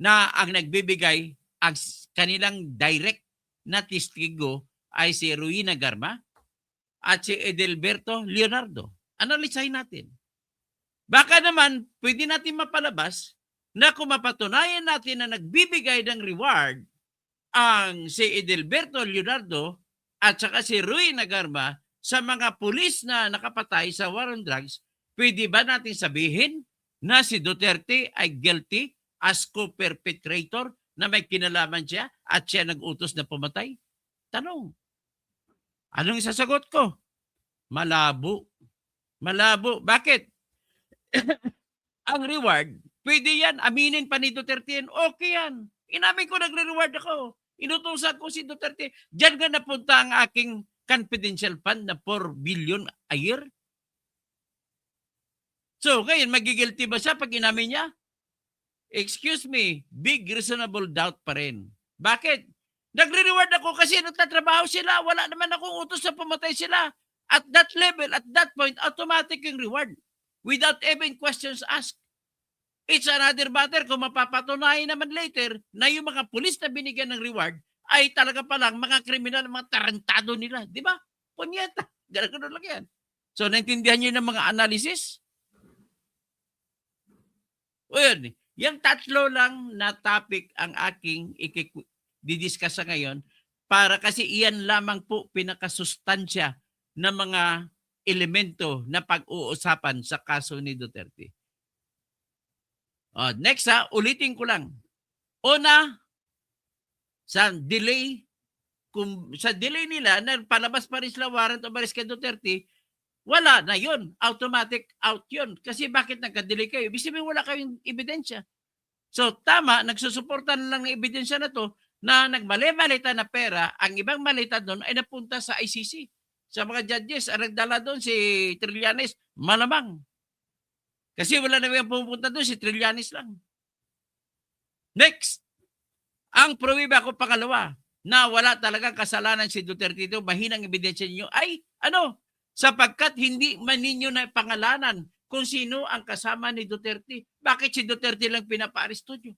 na ang nagbibigay, ang kanilang direct na testigo ay si Ruina Garma at si Edelberto Leonardo. Analisahin natin. Baka naman, pwede natin mapalabas na kung mapatunayan natin na nagbibigay ng reward ang si Edelberto Leonardo at saka si Ruina Garma sa mga pulis na nakapatay sa war on drugs, pwede ba natin sabihin na si Duterte ay guilty as co-perpetrator na may kinalaman siya at siya nag-utos na pumatay? Tanong. Anong isasagot ko? Malabo. Malabo. Bakit? Ang reward, pwede yan. Aminin pa ni Duterte yan. Okay yan. Inamin ko nagre-reward ako. Inutusan ko si Duterte. Diyan nga napunta ang aking confidential fund na 4 billion a year. So, ngayon, magigilty ba siya pag inamin niya? Excuse me, big reasonable doubt pa rin. Bakit? Nagre-reward ako kasi nagtatrabaho sila. Wala naman akong utos na pumatay sila. At that level, at that point, automatic yung reward. Without even questions asked. It's another matter kung mapapatunayan naman later na yung mga pulis na binigyan ng reward ay talaga palang mga kriminal, mga tarantado nila. Di ba? Punyeta. Gano'n lang yan. So, naintindihan nyo ng mga analysis? O yun, yung tatlo lang na topic ang aking didiscuss sa ngayon para kasi iyan lamang po pinakasustansya ng mga elemento na pag-uusapan sa kaso ni Duterte. Next ulitin ko lang. Una, sa delay nila na palabas pa rin sila warrant of arrest kay Duterte, wala na yun. Automatic out yun. Kasi bakit nagka-delay kayo? Ibig sabihin wala kayong ebidensya. So tama, nagsusuporta na lang ng ebidensya na to na nagmali-malita na pera, ang ibang malita doon ay napunta sa ICC. Sa mga judges, ang nagdala doon si Trillanes, malamang. Kasi wala na yung pupunta doon, si Trillanes lang. Next, ang pruwiba ko pangalawa na wala talagang kasalanan si Duterte dito, mahinang ebidensya ninyo ay sapagkat hindi man ninyo na pangalanan kung sino ang kasama ni Duterte. Bakit si Duterte lang pinapa-aresto nyo?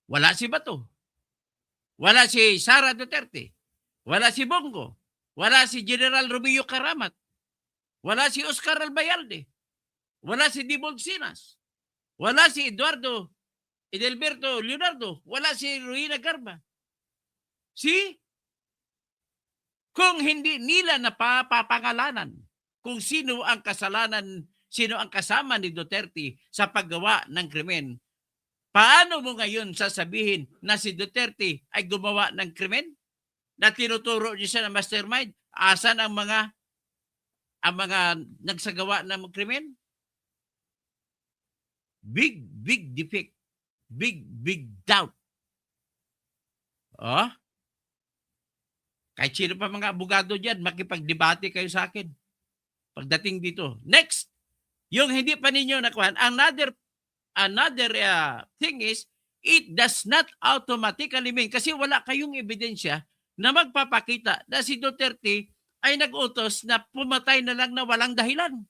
Wala si Bato. Wala si Sara Duterte. Wala si Bongo. Wala si General Romeo Karamat. Wala si Oscar Albayalde. Wala si Dibol Sinas. Wala si Edelberto Leonardo. Wala si Ruina Garma. Kung hindi nila napapangalanan kung sino ang kasalanan sino ang kasama ni Duterte sa paggawa ng krimen. Paano mo ngayon sasabihin na si Duterte ay gumawa ng krimen? Na tinuturo niyo siya na mastermind? Asan ang mga nagsagawa ng krimen? Big defect. Big doubt. Oh? Kahit sino pa mga abogado dyan, makipagdebate kayo sa akin. Pagdating dito. Next, yung hindi pa ninyo nakuha, another thing is, it does not automatically mean, kasi wala kayong ebidensya na magpapakita na si Duterte ay nag-utos na pumatay na lang na walang dahilan.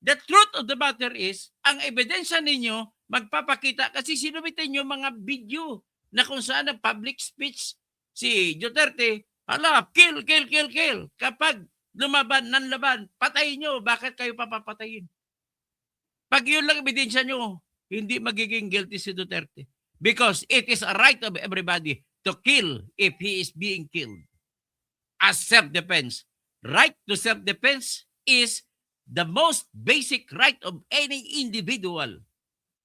The truth of the matter is, ang ebidensya ninyo magpapakita kasi sinubitin nyo mga video na kung saan ang public speech si Duterte, kill. Kapag lumaban, nanlaban, patayin nyo. Bakit kayo papapatayin? Pag yun lang ebidensya nyo, hindi magiging guilty si Duterte. Because it is a right of everybody to kill if he is being killed. As self-defense. Right to self-defense is the most basic right of any individual.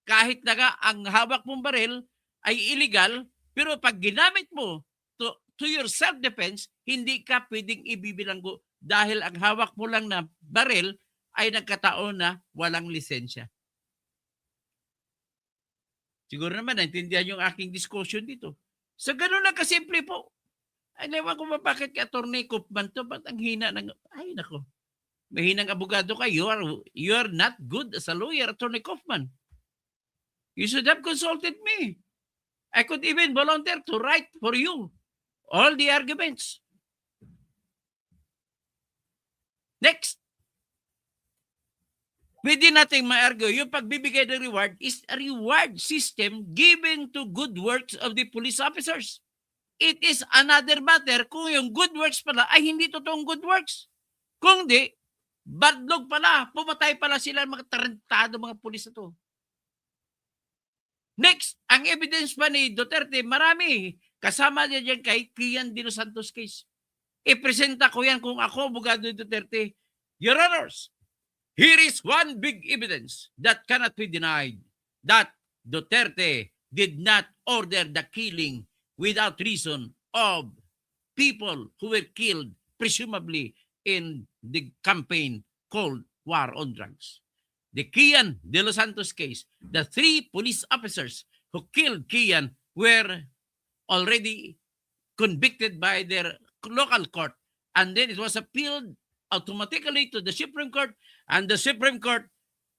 Kahit na nga ang hawak mong baril ay illegal, pero pag ginamit mo to your self-defense, hindi ka pwedeng ibibilanggo dahil ang hawak mo lang na baril ay nagkataon na walang lisensya. Siguro naman, naintindihan yung aking discussion dito. So, ganun lang kasimple po. Ay, naman ko ba bakit ka Atty. Kaufman to? Ba't ang hina ng... Ay, nako. Mahinang abogado ka. You are not good as a lawyer, Atty. Kaufman. You should have consulted me. I could even volunteer to write for you all the arguments. Next. Pwede nating ma-argue, yung pagbibigay ng reward is a reward system given to good works of the police officers. It is another matter kung yung good works pala ay hindi totoong good works. Kung di, badlog pala, pumatay pala sila mga tarantado mga pulis na to. Next, ang evidence pa ni Duterte, marami. Kasama niya dyan kay Kian de los Santos case. Ipresenta ko yan kung ako, abogado ni Duterte. Your Honors, here is one big evidence that cannot be denied that Duterte did not order the killing without reason of people who were killed, presumably in the campaign called War on Drugs. The Kian de los Santos case, the 3 police officers who killed Kian were already convicted by their local court, and then it was appealed automatically to the Supreme Court, and the Supreme Court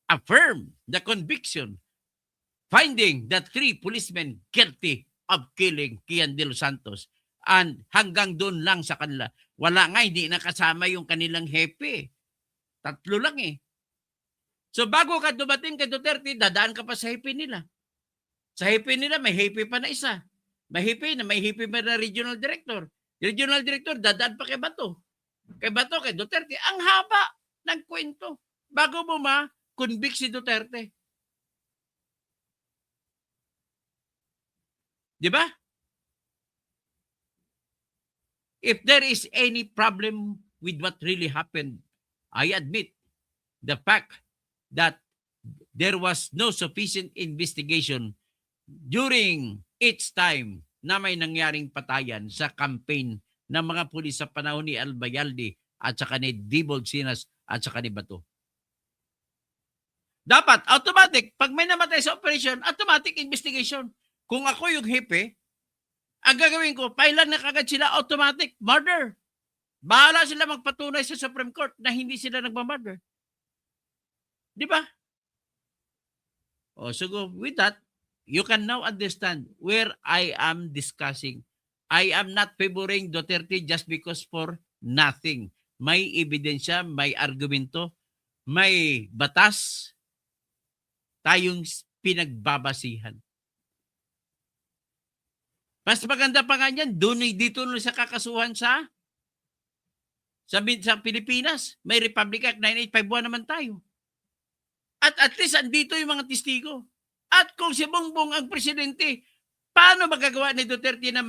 affirmed the conviction, finding that 3 policemen guilty of killing Kian de los Santos. And hanggang doon lang sa kanila. Wala nga, hindi nakasama yung kanilang hepe. 3 lang eh. So bago ka dumating kay Duterte, dadaan ka pa sa hepe nila. Sa hepe nila, may hepe pa na isa. May hepe pa na regional director. Regional director, dadaan pa kay Bato. Kay Duterte. Ang haba ng kwento. Bago mo ma-convict si Duterte. Di ba? If there is any problem with what really happened, I admit the fact that there was no sufficient investigation during its time na may nangyaring patayan sa campaign ng mga pulis sa panahon ni Albayalde at saka ni Dibold Sinas at saka ni Bato. Dapat, automatic, pag may namatay sa operation, automatic investigation. Kung ako yung hepe, ang gagawin ko, pailan na kagad sila, automatic murder. Bahala sila magpatunay sa Supreme Court na hindi sila nagmamurder. Di ba? So with that, you can now understand where I am discussing. I am not favoring Duterte just because for nothing. May ebidensya, may argumento, may batas tayong pinagbabasihan. Mas maganda pa nga yan, dito sa kakasuhan sa Pilipinas. May Republic Act 9851 naman tayo. At least andito yung mga testigo. At kung si Bongbong ang presidente, paano magagawa ni Duterte na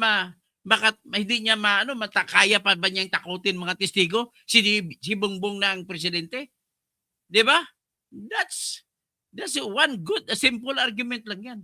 hindi niya kaya pa ba niyang takutin mga testigo? Si Bongbong na ang presidente? Di ba? That's one good, a simple argument lang yan.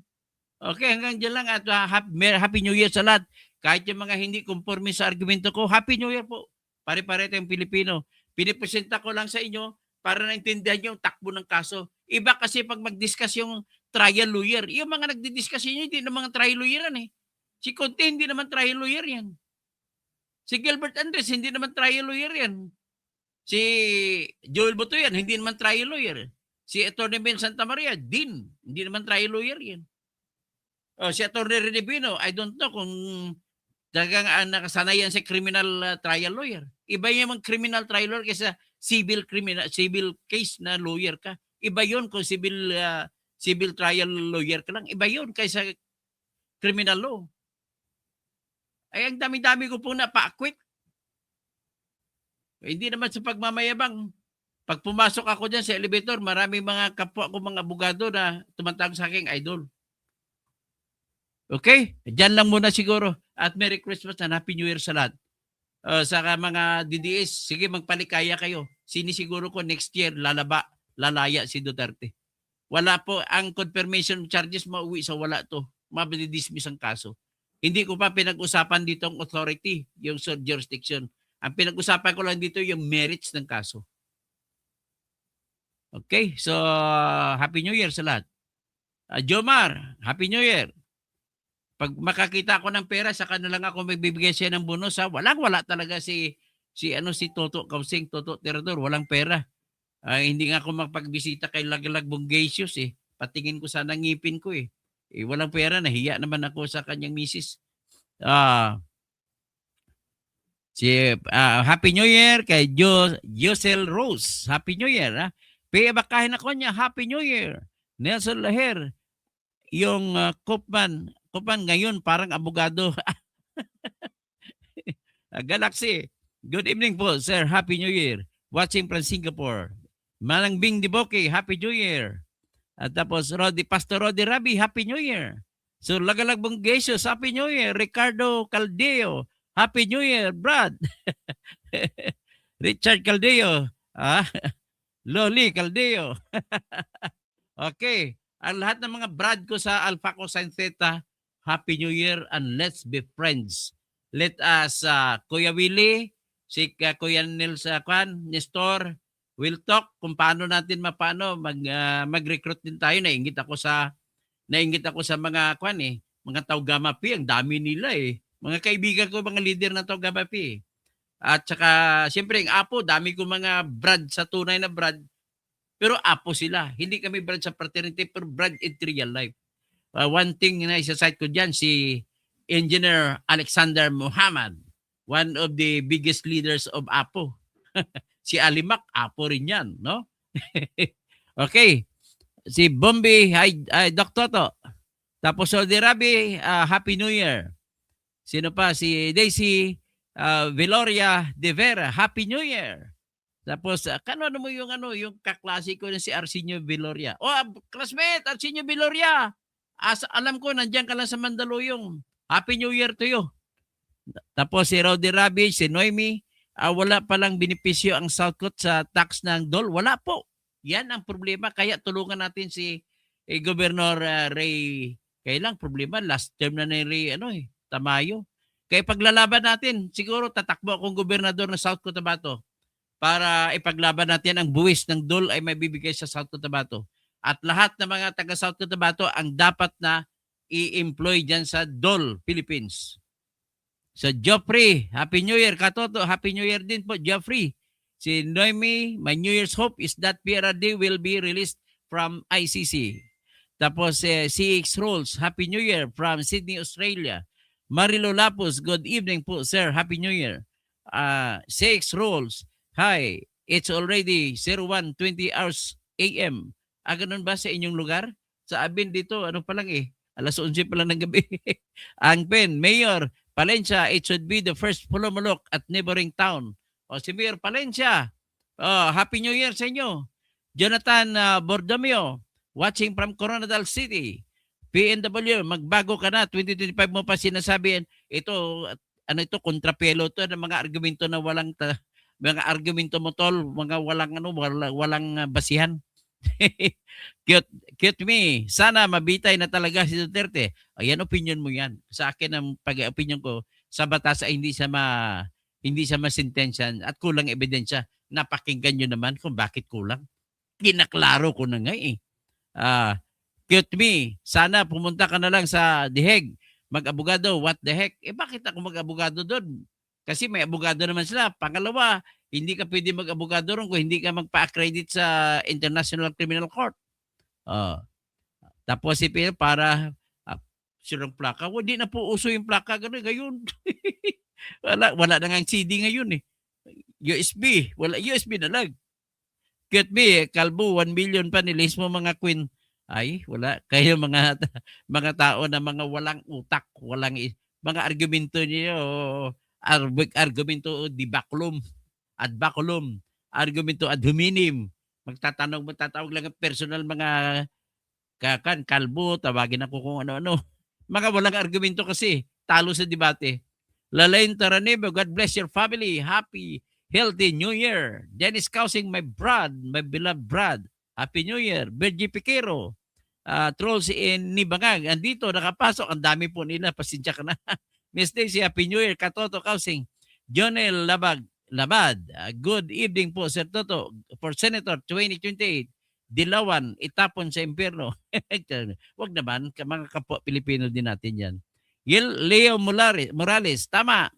Okay, hanggang dyan lang at Happy New Year sa lahat. Kahit yung mga hindi conforme sa argumento ko, Happy New Year po. Pare-pare tayong Pilipino. Pinipresenta ko lang sa inyo para naintindihan yung takbo ng kaso. Iba kasi pag mag-discuss yung trial lawyer. Yung mga nagdi-discuss yun, hindi na mga trial lawyer yan eh. Si Conte, hindi naman trial lawyer yan. Si Gilbert Andres, hindi naman trial lawyer yan. Si Joel Botoyan, hindi naman trial lawyer. Si Atty. Ben Santa Maria, hindi naman trial lawyer yan. Si Atty. Rene Bino, I don't know kung talagang nakasanayan sa criminal trial lawyer. Iba yung criminal trial lawyer kaysa civil case na lawyer ka. Iba yun kung civil trial lawyer ka lang. Iba yun kaysa criminal law. Ay, ang dami-dami ko pong napa-acquit. Hindi naman sa pagmamayabang. Pag pumasok ako dyan sa elevator, maraming mga kapwa ko mga abogado na tumatawag sa aking idol. Okay? Diyan lang muna siguro. At Merry Christmas and Happy New Year sa lahat. Sa mga DDS, sige magpalikaya kayo. Sinisiguro ko next year lalaya si Duterte. Wala po ang confirmation charges mauwi sa wala to. Mabidismiss ang kaso. Hindi ko pa pinag-usapan dito ang authority, yung jurisdiction. Ang pinag-usapan ko lang dito yung merits ng kaso. Okay? So, Happy New Year sa lahat. Jomar, Happy New Year. Pag makakita ko ng pera, saka na lang ako magbibigay siya ng bonus. Wala talaga si Toto Kausing, Toto Tirador. Walang pera. Hindi nga ako mapagbisita kay Laglag Bongacious eh. Patingin ko sana ngipin ko eh. Walang pera, nahiya naman ako sa kanyang misis. Happy New Year kay Josel Rose. Happy New Year. Ha? Paya bakahin ako niya. Happy New Year. Nelson Laher. Yung Kopman ngayon parang abogado. Galaxy. Good evening po, sir. Happy New Year. Watching from Singapore. Manang Bing Diboke, Happy New Year. At tapos Pastor Rodi Rabi, Happy New Year. So Lagalag Bongacious, Happy New Year. Ricardo Caldeo, Happy New Year. Brad. Richard Caldeo. Loli Caldeo. Okay. Ang lahat ng mga Brad ko sa Alpha Cosine Theta, Happy New Year and let's be friends. Let us, Kuya Willie, si Kuya Nils Nestor, we'll talk kung paano natin mag-recruit din tayo. Nainggit ako sa mga mga Taugama P. Ang dami nila eh. Mga kaibigan ko, mga leader ng Taugama P. At saka, siyempre, ang Apo, dami ko mga Brad sa tunay na Brad. Pero Apo sila. Hindi kami Brad sa fraternity, pero Brad in real life. One thing na isa-cite ko dyan, si Engineer Alexander Muhammad, one of the biggest leaders of Apo. Si Alimak, Apo rin yan, no? Okay. Si Bombi, hi Doc Toto. Tapos Saudi Rabi, Happy New Year. Sino pa? Si Daisy Veloria de Vera, Happy New Year. Tapos, ano mo yung kaklase ko na si Arsenio Veloria. Classmate, Arsenio Veloria. Alam ko, nandiyan ka lang sa Mandaluyong. Happy New Year to you. Tapos si Rowdy Rabi, si Noemi, wala palang benepisyo ang Southcote sa tax ng DOL. Wala po. Yan ang problema. Kaya tulungan natin si Governor Ray. Kailang problema, last term na ni Ray, Tamayo. Kaya paglalaban natin, siguro tatakbo akong gobernador ng South Cotabato para ipaglaban natin ang buwis ng DOL ay may bibigay sa South Cotabato. At lahat ng mga taga South Cotabato ang dapat na i-employ dyan sa DOL, Philippines. So, Geoffrey, Happy New Year. Katoto, Happy New Year din po, Geoffrey. Si Noemi, my New Year's hope is that PRRD will be released from ICC. Tapos, CX Rolls, Happy New Year from Sydney, Australia. Marilo Lapus, good evening po, sir. Happy New Year. CX Rolls, hi, it's already 01:20 hours AM. Ganun ba sa inyong lugar? Sa amin dito, pa lang alas 11 pa lang ng gabi. Ang Pen, Mayor Palencia, it should be the first pulumulok at neighboring town. Si Mayor Palencia, Happy New Year sa inyo. Jonathan Bordomio, watching from Coronadal City. PNW, magbago ka na. 2025 mo pa sinasabi, ito, kontrapelo to ng mga argumento na mga argumento mo tol, mga walang basihan. cute, cute me. Sana mabitay na talaga si Duterte. Ayan, opinion mo yan. Sa akin, ang pag-opinion ko, sa batas ay hindi siya masintensyan at kulang ebidensya. Napakinggan nyo naman kung bakit kulang. Kinaklaro ko na nga eh. Ah, cute me. Sana pumunta ka na lang sa The Hague. Mag-abogado. What the heck? Bakit ako mag-abogado doon? Kasi may abogado naman sila. Pangalawa, hindi ka pwede mag-abogado ron kung hindi ka magpa-accredit sa International Criminal Court. Tapos si Pierre para sirang plaka. Hindi na po uso yung plaka. Ganun, ngayon. wala na nga CD ngayon eh. USB. Wala USB na lang. Cute me, kalbo, 1 million pa nilis mo mga queen. Ay, wala. Kayo mga tao na mga walang utak, mga argumento niyo, argumento di baculum, ad baculum, argumento ad hominem. Magtatawag lang ng personal mga kalbo, tawagin ako kung ano-ano. Mga walang argumento kasi, talo sa debate. Lalain Taranebo, God bless your family. Happy healthy New Year. Dennis Causing, my beloved Brad. Happy New Year. Bergie Piquero. Trolls in Nibangag. Andito, nakapasok. Ang dami po nila. Pasensya ka na. Miss Daisy, Happy New Year. Katoto Causing. Jonel Labad. Good evening po, Sir Toto. For Senator 2028. Dilawan, itapon sa impyerno. Wag naman, mga kapwa Pilipino din natin yan. Leo Morales, tama.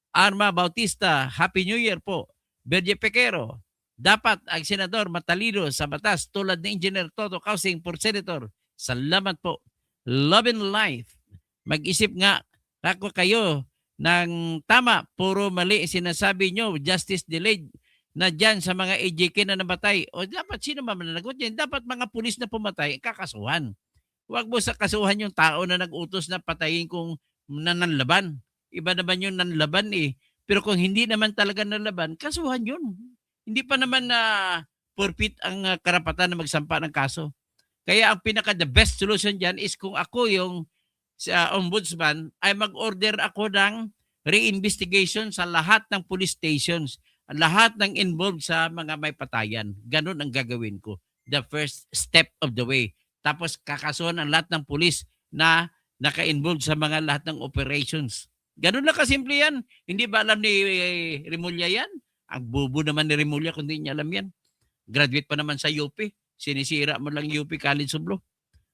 Arma Bautista, Happy New Year po. Berge Pequero, dapat ang senador matalino sa batas tulad ni Engineer Toto Causing for Senator. Salamat po. Love and life. Mag-isip nga ako kayo ng tama. Puro mali sinasabi nyo. Justice delayed na dyan sa mga AJK na namatay. O dapat sino mananagot yan? Dapat mga pulis na pumatay, kakasuhan. Huwag mo sa kasuhan yung tao na nag-utos na patayin kung nanlaban. Iba naman yung nanlaban eh. Pero kung hindi naman talaga nanlaban, kasuhan yun. Hindi pa naman na forfeit ang karapatan na magsampa ng kaso. Kaya ang the best solution dyan is kung ako yung ombudsman, ay mag-order ako ng re-investigation sa lahat ng police stations, lahat ng involved sa mga may patayan. Ganun ang gagawin ko. The first step of the way. Tapos kakasuhan ang lahat ng pulis na naka-involved sa mga lahat ng operations. Ganun lang kasimple yan. Hindi ba alam ni Remulla yan? Ang bubo naman ni Remulla kung hindi niya alam yan. Graduate pa naman sa UP. Sinisira mo lang UP College of Law.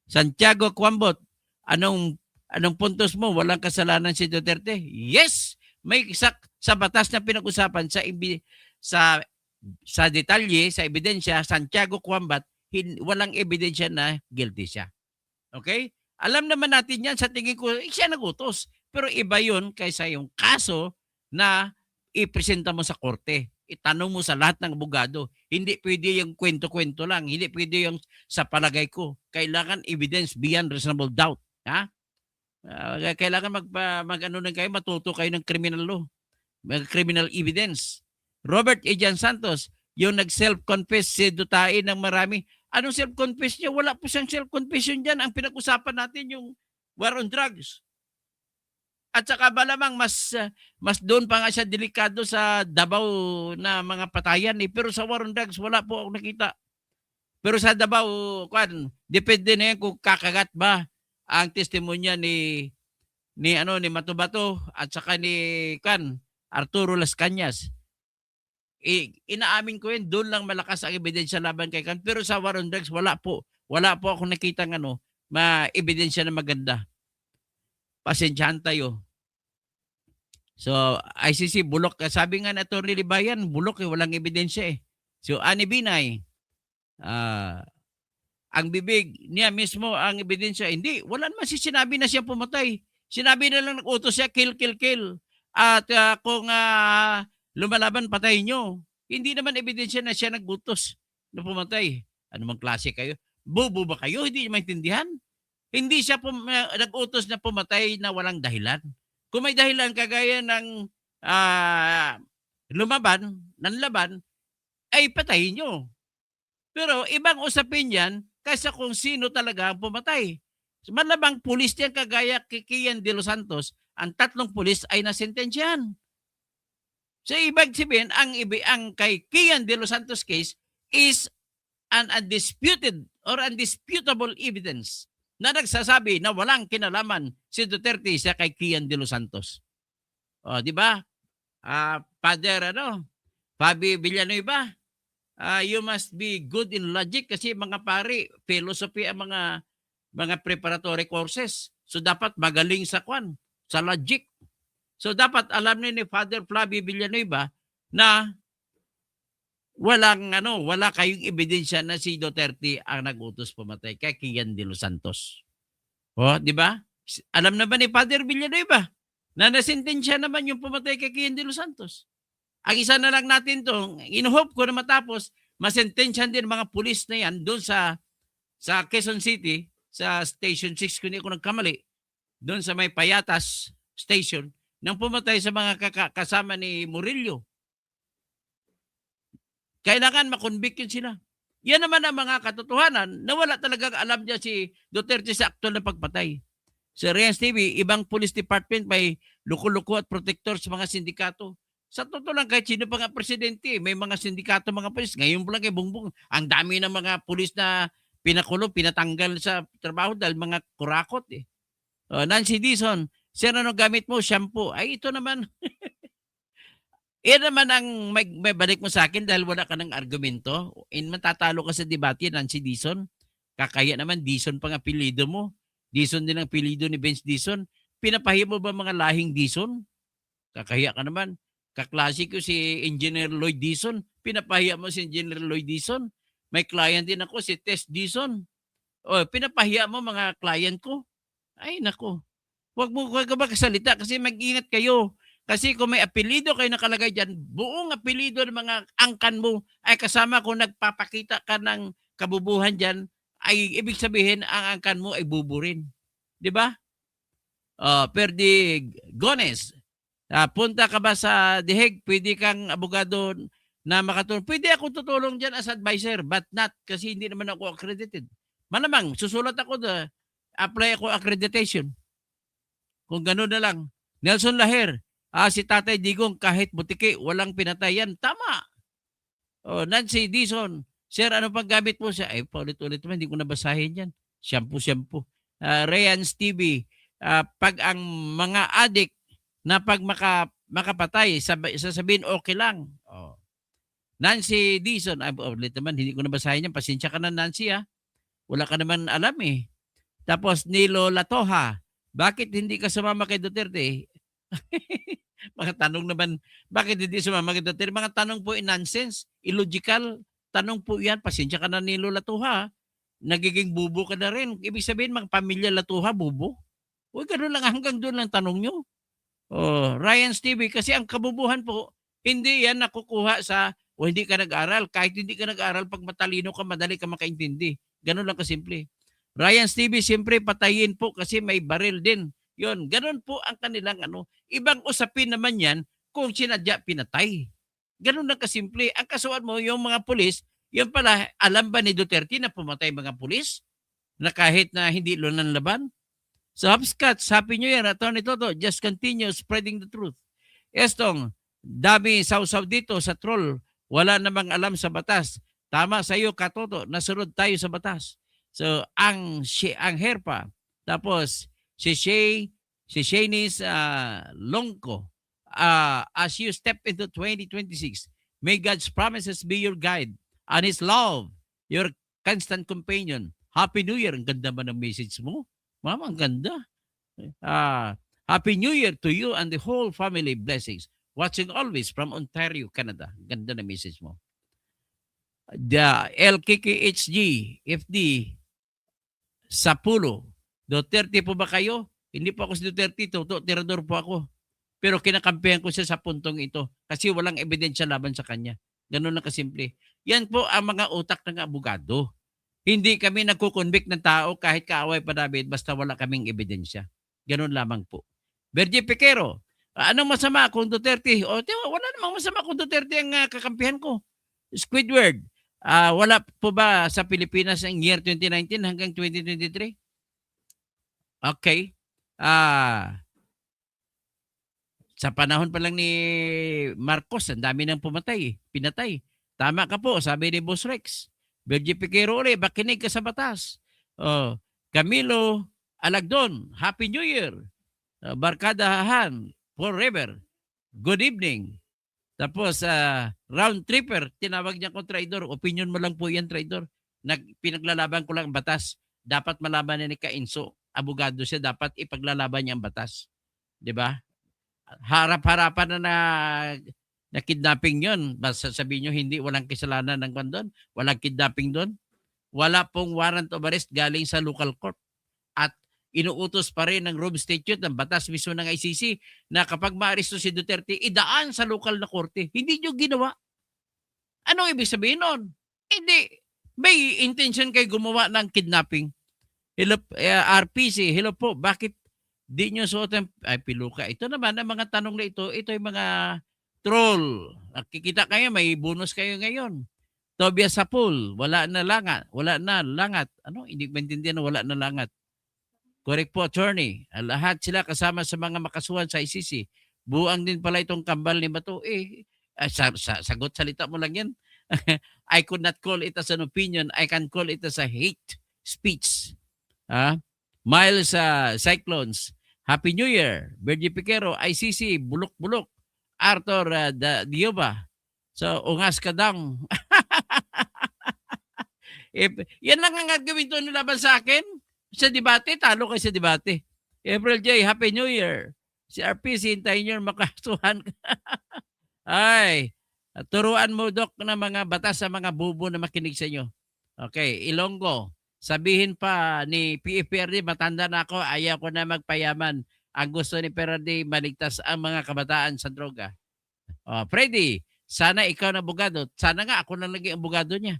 Santiago Quambot, anong puntos mo? Walang kasalanan si Duterte? Yes! May sa batas na pinag-usapan sa detalye, sa ebidensya, Santiago Quambot, walang ebidensya na guilty siya. Okay? Alam naman natin yan, sa tingin ko, siya nagutos. Pero iba yun kaysa yung kaso na ipresenta mo sa korte. Itanong mo sa lahat ng abogado. Hindi pwede yung kwento-kwento lang. Hindi pwede yung sa palagay ko. Kailangan evidence beyond reasonable doubt. Ha? Kailangan mag-ano na kayo, matuto kayo ng criminal law. Criminal evidence. Robert Ejan Santos, yung nag-self-confess si Dutain ng marami. Anong self-confess niya? Wala po siyang self-confession dyan. Ang pinag-usapan natin yung war on drugs. At saka malamang mas doon pa nga siya delikado sa Davao na mga patayan eh. Pero sa war on drugs, wala po ako nakita. Pero sa Davao, depende na yan kung kakagat ba ang testimonya ni Matubato at saka ni Arturo Las Cañas. Inaamin ko yun, doon lang malakas ang ebidensya laban kay Kan. Pero sa war on drugs, wala po ako nakita ebidensya na maganda. Pasensyahan tayo. So, ICC, bulok. Sabi nga na Atty. Libayan, bulok walang ebidensya eh. So, Ani Binay, ang bibig niya mismo ang ebidensya. Hindi, wala naman sinabi na siya pumatay. Sinabi na lang nag-utos siya, kill. At kung lumalaban, patay nyo. Hindi naman ebidensya na siya nag-utos na pumatay. Ano mang klase kayo? Bobo ba kayo? Hindi nyo maintindihan? Hindi siya nag-utos na pumatay na walang dahilan. Kung may dahilan kagaya ng nanlaban, ay patayin nyo. Pero ibang usapin yan kaysa kung sino talaga ang pumatay. Malabang pulis yan kagaya kay Kian de los Santos, ang 3 pulis ay nasentensyahan. So ibig sabihin, ang kay Kian De Los Santos case is an undisputed or undisputable evidence na nagsasabi na walang kinalaman si Duterte sa kay Kian De Los Santos. O, di ba? Father, Fabi Villanueva, you must be good in logic kasi mga pari, philosophy ang mga preparatory courses. So dapat magaling sa sa logic. So dapat alam ni Father Flavio Villanueva na wala kayong ebidensya na si Duterte ang nag-utos pumatay kay Kian De Los Santos. O, di ba? Alam na ba ni Father Villanueva na nasentensya naman yung pumatay kay Kian De Los Santos? Ang isa na lang natin to, in-hope ko na matapos, masentensyan din mga pulis na yan doon sa Quezon City, sa Station 6, kung hindi ako nagkamali, doon sa may Payatas Station, nang pumatay sa mga kasama ni Murillo. Kailangan makonvict yun sila. Yan naman ang mga katotohanan na wala talagang alam niya si Duterte sa aktual na pagpatay. Sa Reyes TV, ibang police department may luko-luko at protector sa mga sindikato. Sa totoo lang, kahit sino pa nga presidente, may mga sindikato, mga pulis. Ngayon po lang kay Bongbong, ang dami ng mga pulis na pinakulong, pinatanggal sa trabaho dahil mga kurakot eh. Nancy Dizon, sir, ano gamit mo? Shampoo. Ay, ito naman. Yan naman ang may balik mo sa akin dahil wala ka ng argumento. Matatalo ka sa debate, Nancy Dizon. Kakaya naman, Dizon pang apelido mo. Dizon din ang apelido ni Vince Dizon. Pinapahiya mo ba mga lahing Dizon? Kakaya ka naman. Kaklase ko si Engineer Lloyd Dizon. Pinapahiya mo si Engineer Lloyd Dizon. May client din ako, si Tess Dizon. Pinapahiya mo mga client ko. Ay, nako. Huwag ka ba kasalita kasi mag-ingat kayo. Kasi kung may apelido kayo nakalagay dyan, buong apelido ng mga angkan mo ay kasama kung nagpapakita ka ng kabubuhan dyan, ay ibig sabihin ang angkan mo ay buburin. Di ba? Perdi Gones, punta ka ba sa The Hague? Pwede kang abogado na makatulong. Pwede ako tutulong dyan as advisor, but not kasi hindi naman ako accredited. Malamang, susulat ako apply ako accreditation. Kung gano'n na lang. Nelson Laher, si Tatay Digong kahit butiki, walang pinatayan. Tama. Nancy Dizon, sir, ano pang gamit mo siya? Paulit-ulit naman, hindi ko nabasahin yan. Shampoo. Rayans TV, pag ang mga adik na pag makapatay, sasabihin okay lang. Nancy Dizon, ulit naman, hindi ko nabasahin yan. Pasensya ka na, Nancy, ha? Wala ka naman alam, eh. Tapos, Nilo Latoha, bakit hindi ka sumama kay Duterte? Mga tanong naman, bakit hindi sumama kay Duterte? Mga tanong po nonsense, illogical. Tanong po yan, pasensya ka na, Nilo Latoha. Nagiging bubo ka na rin. Ibig sabihin, mga pamilya Latoha, bubo. Huwag gano'n lang, hanggang doon lang tanong nyo. Ryan's TV, kasi ang kabubuhan po, hindi yan nakukuha sa, hindi ka nag-aral. Kahit hindi ka nag-aral, pag matalino ka, madali ka makaintindi. Gano'n lang kasimple. Ryan's TV, siyempre patayin po kasi may baril din. Yon, gano'n po ang kanilang Ibang usapin naman yan kung sinadya pinatay. Gano'n lang kasimple. Ang kasuhan mo, yung mga pulis, yun pala, alam ba ni Duterte na pumatay mga pulis? Na kahit na hindi lunan laban? So, Hopscats, Happy New Year, Atty. Toto, just continue spreading the truth. Estong, dami saw-saw dito sa troll. Wala namang alam sa batas. Tama sa iyo, Katoto, nasunod tayo sa batas. So, ang Herpa, tapos si Shanice Longko, as you step into 2026, may God's promises be your guide and His love, your constant companion. Happy New Year. Ang ganda ba ng message mo? Mama, ang ganda. Happy New Year to you and the whole family. Blessings. Watching always from Ontario, Canada. Ganda na message mo. The LKKHG, FD, Sapulo. Duterte po ba kayo? Hindi po ako si Duterte, tirador po ako. Pero kinakampihan ko siya sa puntong ito kasi walang ebidensya laban sa kanya. Ganun lang kasimple. Yan po ang mga utak ng abogado. Hindi kami nagkukonvict ng tao kahit kaaway pa David basta wala kaming ebidensya. Ganun lamang po. Bergie Piquero, anong masama kung Duterte? Wala namang masama kung Duterte ang kakampihan ko. Squidward, wala po ba sa Pilipinas ang year 2019 hanggang 2023? Okay. Sa panahon pa lang ni Marcos, ang dami nang pinatay. Tama ka po, sabi ni Boss Rex. Virgie Piquero ulit, makinig ka sa batas. Oh, Camilo Alagdon, Happy New Year. Barkada Han, forever. Good evening. Tapos, round tripper, tinawag niya ko traidor. Opinion mo lang po yan, traidor. Pinaglalaban ko lang ang batas. Dapat malaman ni Kainso. Abogado siya, dapat ipaglalaban niya ang batas. 'Di ba? Harap-harapan na kidnapping yon. Basta sabihin nyo, hindi, walang kasalanan ng kondon. Walang kidnapping doon. Wala pong warrant of arrest galing sa local court. At inuutos pa rin ng Rome Statute ng batas mismo ng ICC na kapag maaresto si Duterte, idaan sa local na korte. Hindi nyo ginawa. Anong ibig sabihin nun? Hindi. May intention kayo gumawa ng kidnapping. Hello, RPC, hello po, bakit di nyo suotin? Ay, piluka. Ito naman, ang mga tanong na ito ay mga troll. Nakikita kayo, may bonus kayo ngayon. Tobias Sapul, wala na langat. Wala na langat. Ano? Hindi maintindihan na wala na langat. Correct po, attorney. Lahat sila kasama sa mga makasuhan sa ICC. Buang din pala itong kambal ni Bato. Sagot salita mo lang yan. I could not call it as an opinion. I can call it as a hate speech. Miles Cyclones, Happy New Year. Virgie Piquero, ICC, bulok-bulok. Arthur Dioba. So, ungas ka dang. Yan lang ang gagawin to nilaban sa akin. Sa debate, talo kayo sa debate. April J, Happy New Year. Si RPC, hintayin nyo makasuhan. Ay, turuan mo, Dok, ng mga batas sa mga bubo na makinig sa inyo. Okay, Ilonggo. Sabihin pa ni PFPRD, matanda na ako, ayaw ko na magpayaman. Ang gusto ni PRD, maligtas ang mga kabataan sa droga. Freddy, sana ikaw na abogado. Sana nga ako na lagi ang abogado niya.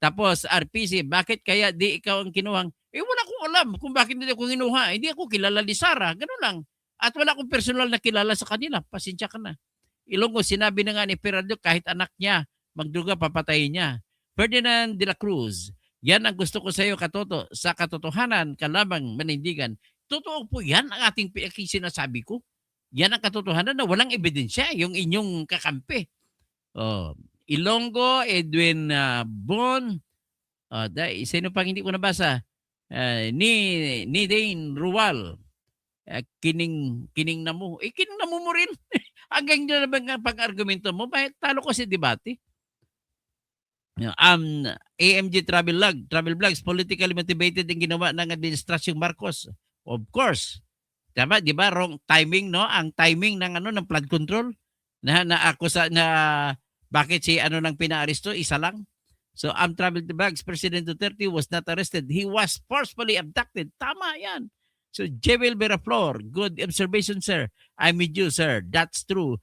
Tapos, RPC, bakit kaya di ikaw ang kinuhang? Wala akong alam kung bakit hindi ako kinuha. Hindi ako kilala ni Sarah. Ganun lang. At wala akong personal na kilala sa kanila. Pasensya ka na. Ilonggo, sinabi na nga ni PRD, kahit anak niya, magduga, papatayin niya. Ferdinand de la Cruz, yan ang gusto ko sa iyo, Katoto. Sa katotohanan, kalamang manindigan. Totoo po yan ang ating sinasabi ko. Yan ang katotohanan na walang ebidensya, yung inyong kakampi. Ilonggo, Edwin Bon, sino pang hindi ko nabasa? Ni Dane Rual, kining na mo. Kining na mo rin. Hanggang dyan na ba pag-argumento mo? Talo ko si debate. AMG Travel Vlogs, politically motivated ang ginawa ng administrasyong Marcos. Of course. Tama, di ba? Wrong timing, no? Ang timing ng ng flood control na bakit si nang pinaaresto, isa lang. So, Travel Vlogs, President Duterte was not arrested. He was forcefully abducted. Tama yan. So, Jewel Beraflor, good observation, sir. I'm with you, sir. That's true.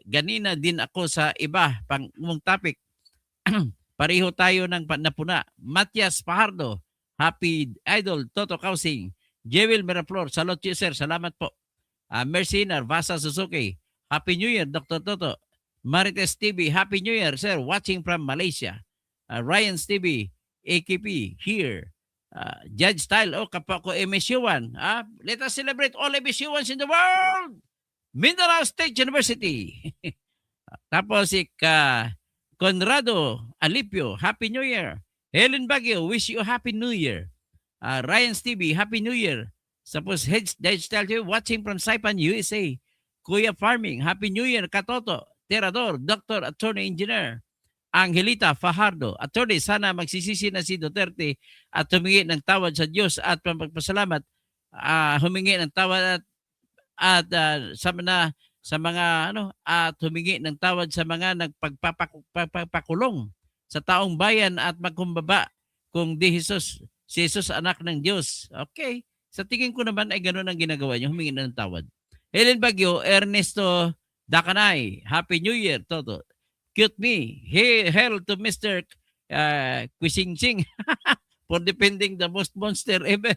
Ganina din ako sa iba pang mong topic. Pareho tayo ng napuna. Matias Pajardo, Happy Idol, Toto Kausing, Jewel Miraflor, salot you, sir. Salamat po. Mercy Narvasa Suzuki, Happy New Year, Dr. Toto. Marites TV, Happy New Year, sir. Watching from Malaysia. Ryan TV, AKP, here. Judge Style, kapako MSU1. Let us celebrate all MSU1s in the world. Mindanao State University. Tapos Conrado Alipio, Happy New Year. Helen Baguio, wish you a Happy New Year. Ryan Stevie, Happy New Year. Tapos Style watching from Saipan, USA. Kuya Farming, Happy New Year. Katoto, Terador, Dr. Attorney Engineer. Angelita Fajardo, Attorney, sana magsisisi na si Duterte at humingi ng tawad sa Diyos at pagpasalamat. Humingi ng tawad at sa mga at humingi ng tawad sa mga nagpagpapakulong sa taong bayan at magkumbaba kung si Jesus anak ng Diyos. Okay. Sa tingin ko naman ay ganoon ang ginagawa niyo, humingi na ng tawad. Helen Bagyo, Ernesto Dakanay, Happy New Year, Toto. Cute me. Hell to Mr. Quisingsing for defending the most monster ever.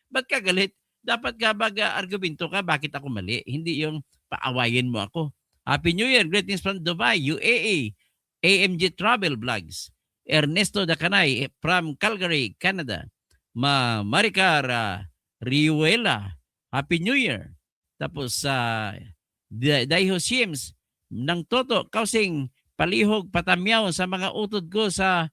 Ba't ka galit? Dapat ka argumento ka, bakit ako mali? Hindi yung paawayin mo ako. Happy New Year. Greetings from Dubai, UAE. AMG Travel Vlogs. Ernesto Dacanay from Calgary, Canada. Maricar Riuela. Happy New Year. Tapos Daiho Sims ng Toto causing palihog patamyaw sa mga utod ko sa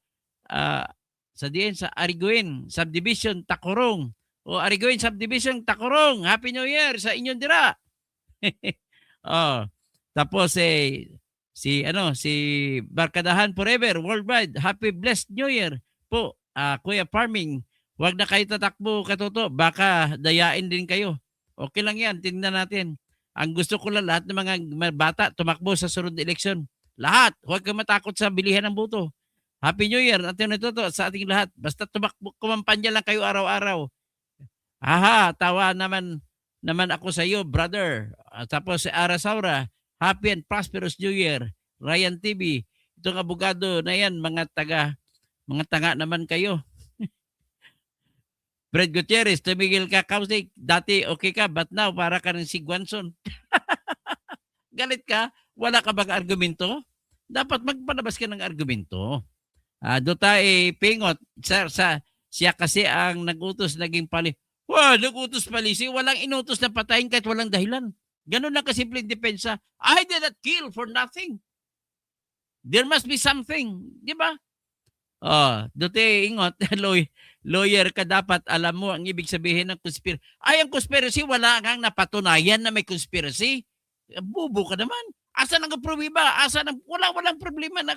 diyan sa Ariguin Subdivision Tacorong. O Ariguin Subdivision Tacorong. Happy New Year sa inyong dira. Oh, tapos si Barkadahan Forever Worldwide. Happy blessed New Year po. Kuya Farming, wag na kayo tatakbo katoto, baka dayain din kayo. Okay lang 'yan, tingnan natin. Ang gusto ko lang lahat ng mga bata tumakbo sa sunod na eleksyon. Lahat, huwag kang matakot sa bilihan ng boto. Happy New Year natin ito sa ating lahat. Basta tumakbo, kumampanya lang kayo araw-araw. Aha, tawa naman ako sa iyo, brother. Tapos si Ara Saura, happy and prosperous New Year. Ryan TV, itong abogado na yan, mga tanga naman kayo. Fred Gutierrez, tumigil ka, Kausik. Dati okay ka, but now para ka rin si Guanson. Galit ka? Wala ka bang argumento? Dapat magpalabas ka ng argumento. Pingot, siya kasi ang nagutos naging pali. Nagutos palisi, walang inutos na patayin kahit walang dahilan. Ganun lang kasimpleng depensa. I did not kill for nothing. There must be something. Di ba? Ingot, lawyer ka dapat, alam mo ang ibig sabihin ng conspiracy. Ay, ang conspiracy, wala kang napatunayan na may conspiracy. Bubo ka naman. Asan ang pruweba? Walang problema na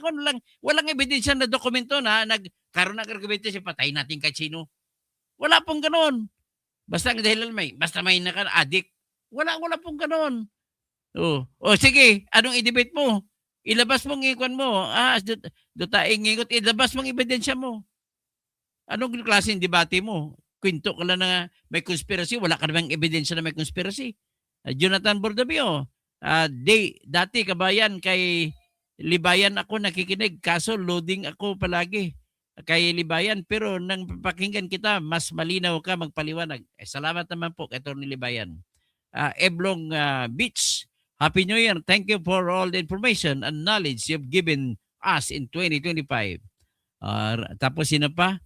walang ebidensya na dokumento na nagkaroon ng argumento siya, patayin natin kahit sino. Wala pong ganoon. Basta ang dahilan basta may adik. Wala pong ganoon. Sige, anong i-debate mo? Ilabas mong ikon mo. Dutaing ingot, ilabas mong ebidensya mo. Anong klaseng debate mo? Kwento ka lang na may conspiracy, wala ka namang ebidensya na may conspiracy. Jonathan Bordabio, dati kabayan kay Libayan ako nakikinig, kaso loading ako palagi kay Libayan, pero nang pakinggan kita, mas malinaw ka magpaliwanag. Salamat naman po kay Tony Libayan. Eblong Beach, Happy New Year. Thank you for all the information and knowledge you've given us in 2025. Tapos sino pa?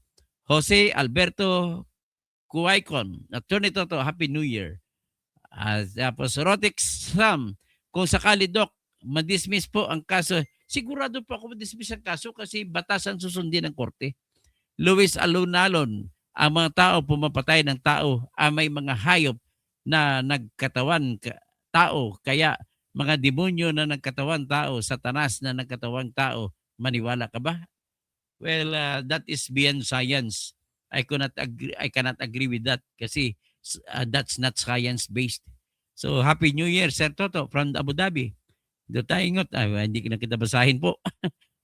Jose Alberto Cuaicon, Attorney Toto, Happy New Year. Tapos Rotex Sam, kung sakali Doc, madismiss po ang kaso. Sigurado po ako madismiss ang kaso kasi batasan susundin ng korte. Luis Alunalon, ang mga tao pumapatay ng tao, may mga hayop na nagkatawan tao, kaya mga demonyo na nagkatawan tao, satanas na nagkatawang tao, maniwala ka ba? Well, that is beyond science. I cannot agree with that kasi that's not science-based. So, Happy New Year, Sir Toto, from Abu Dhabi. Ingot, hindi na kita basahin po.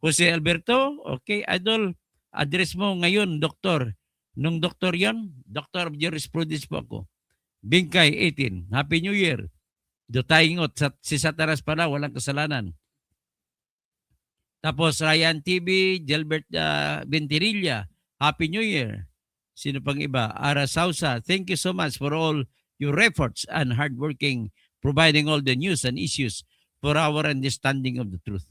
Jose Alberto, okay, Idol, address mo ngayon, Doktor. Nung doktor yon, Doctor of Jurisprudence po ako. Bingkay, 18, Happy New Year. Ingot, si Sataras pala, walang kasalanan. Tapos Ryan TV, Gilbert Ventirilla, Happy New Year. Sino pang iba? Ara Sausa, thank you so much for all your efforts and hardworking, providing all the news and issues for our understanding of the truth.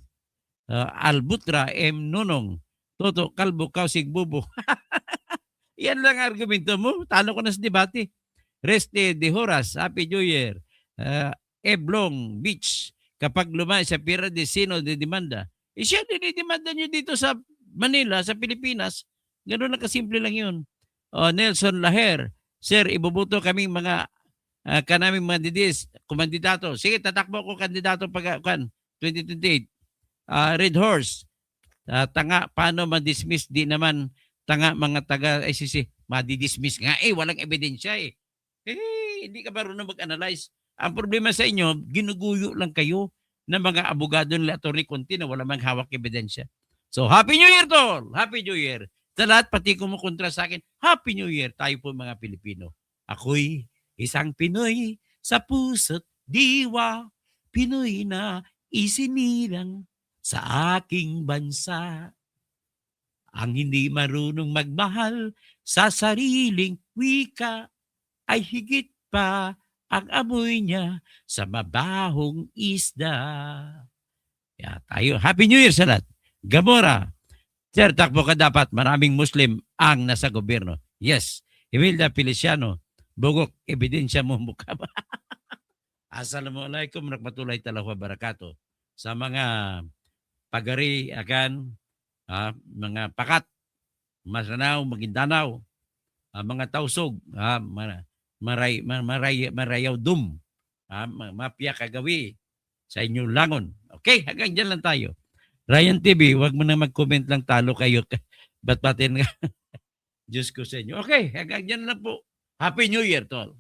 Albutra M. Nunong, Toto Kalbo, Kausig Bubo. Yan lang argumento mo. Talo ko na sa debate. Reste de Horas, Happy New Year. Eblong Beach, kapag lumay sa pira de sino de demanda. Siya dinidemanda nyo dito sa Manila, sa Pilipinas. Ganoon na kasimple lang yun. Nelson Laher, Sir, ibubuto kaming kanaming mga didis, kumandidato. Sige, tatakbo ko kandidato pag 2028. Red Horse, tanga, paano ma-dismiss? Di naman tanga mga taga-ICC. Madi-dismiss nga walang ebidensya hindi ka marunong mag-analyze. Ang problema sa inyo, ginuguyo lang kayo ng mga abogado nila Atty. Conti na wala mang hawak ebidensya. So, Happy New Year, Tol! Happy New Year! Sa lahat, pati kumukontra sa akin, Happy New Year, tayo po mga Pilipino. Ako'y isang Pinoy sa puso't diwa, Pinoy na isinilang sa aking bansa. Ang hindi marunong magmahal sa sariling wika ay higit pa ang amoy niya sa mabahong isda. Tayo. Happy New Year sa lahat. Gamora, Sir, takbo ka dapat. Maraming Muslim ang nasa gobyerno. Yes. Imelda Feliciano, bugok, ebidensya mo mukha ba? Assalamualaikum warahmatullahi taala wabarakatuh. Sa mga pagari akan mga pakat, Masanaw, Maguindanao, mga tausog, marayaw dum, mapya kagawi sa inyong langon. Okay, hanggang dyan lang tayo. Ryan TV, wag mo na mag-comment lang, talo kayo. Ba't patin nga? Diyos ko sa inyo. Okay, hanggang dyan lang po. Happy New Year to all.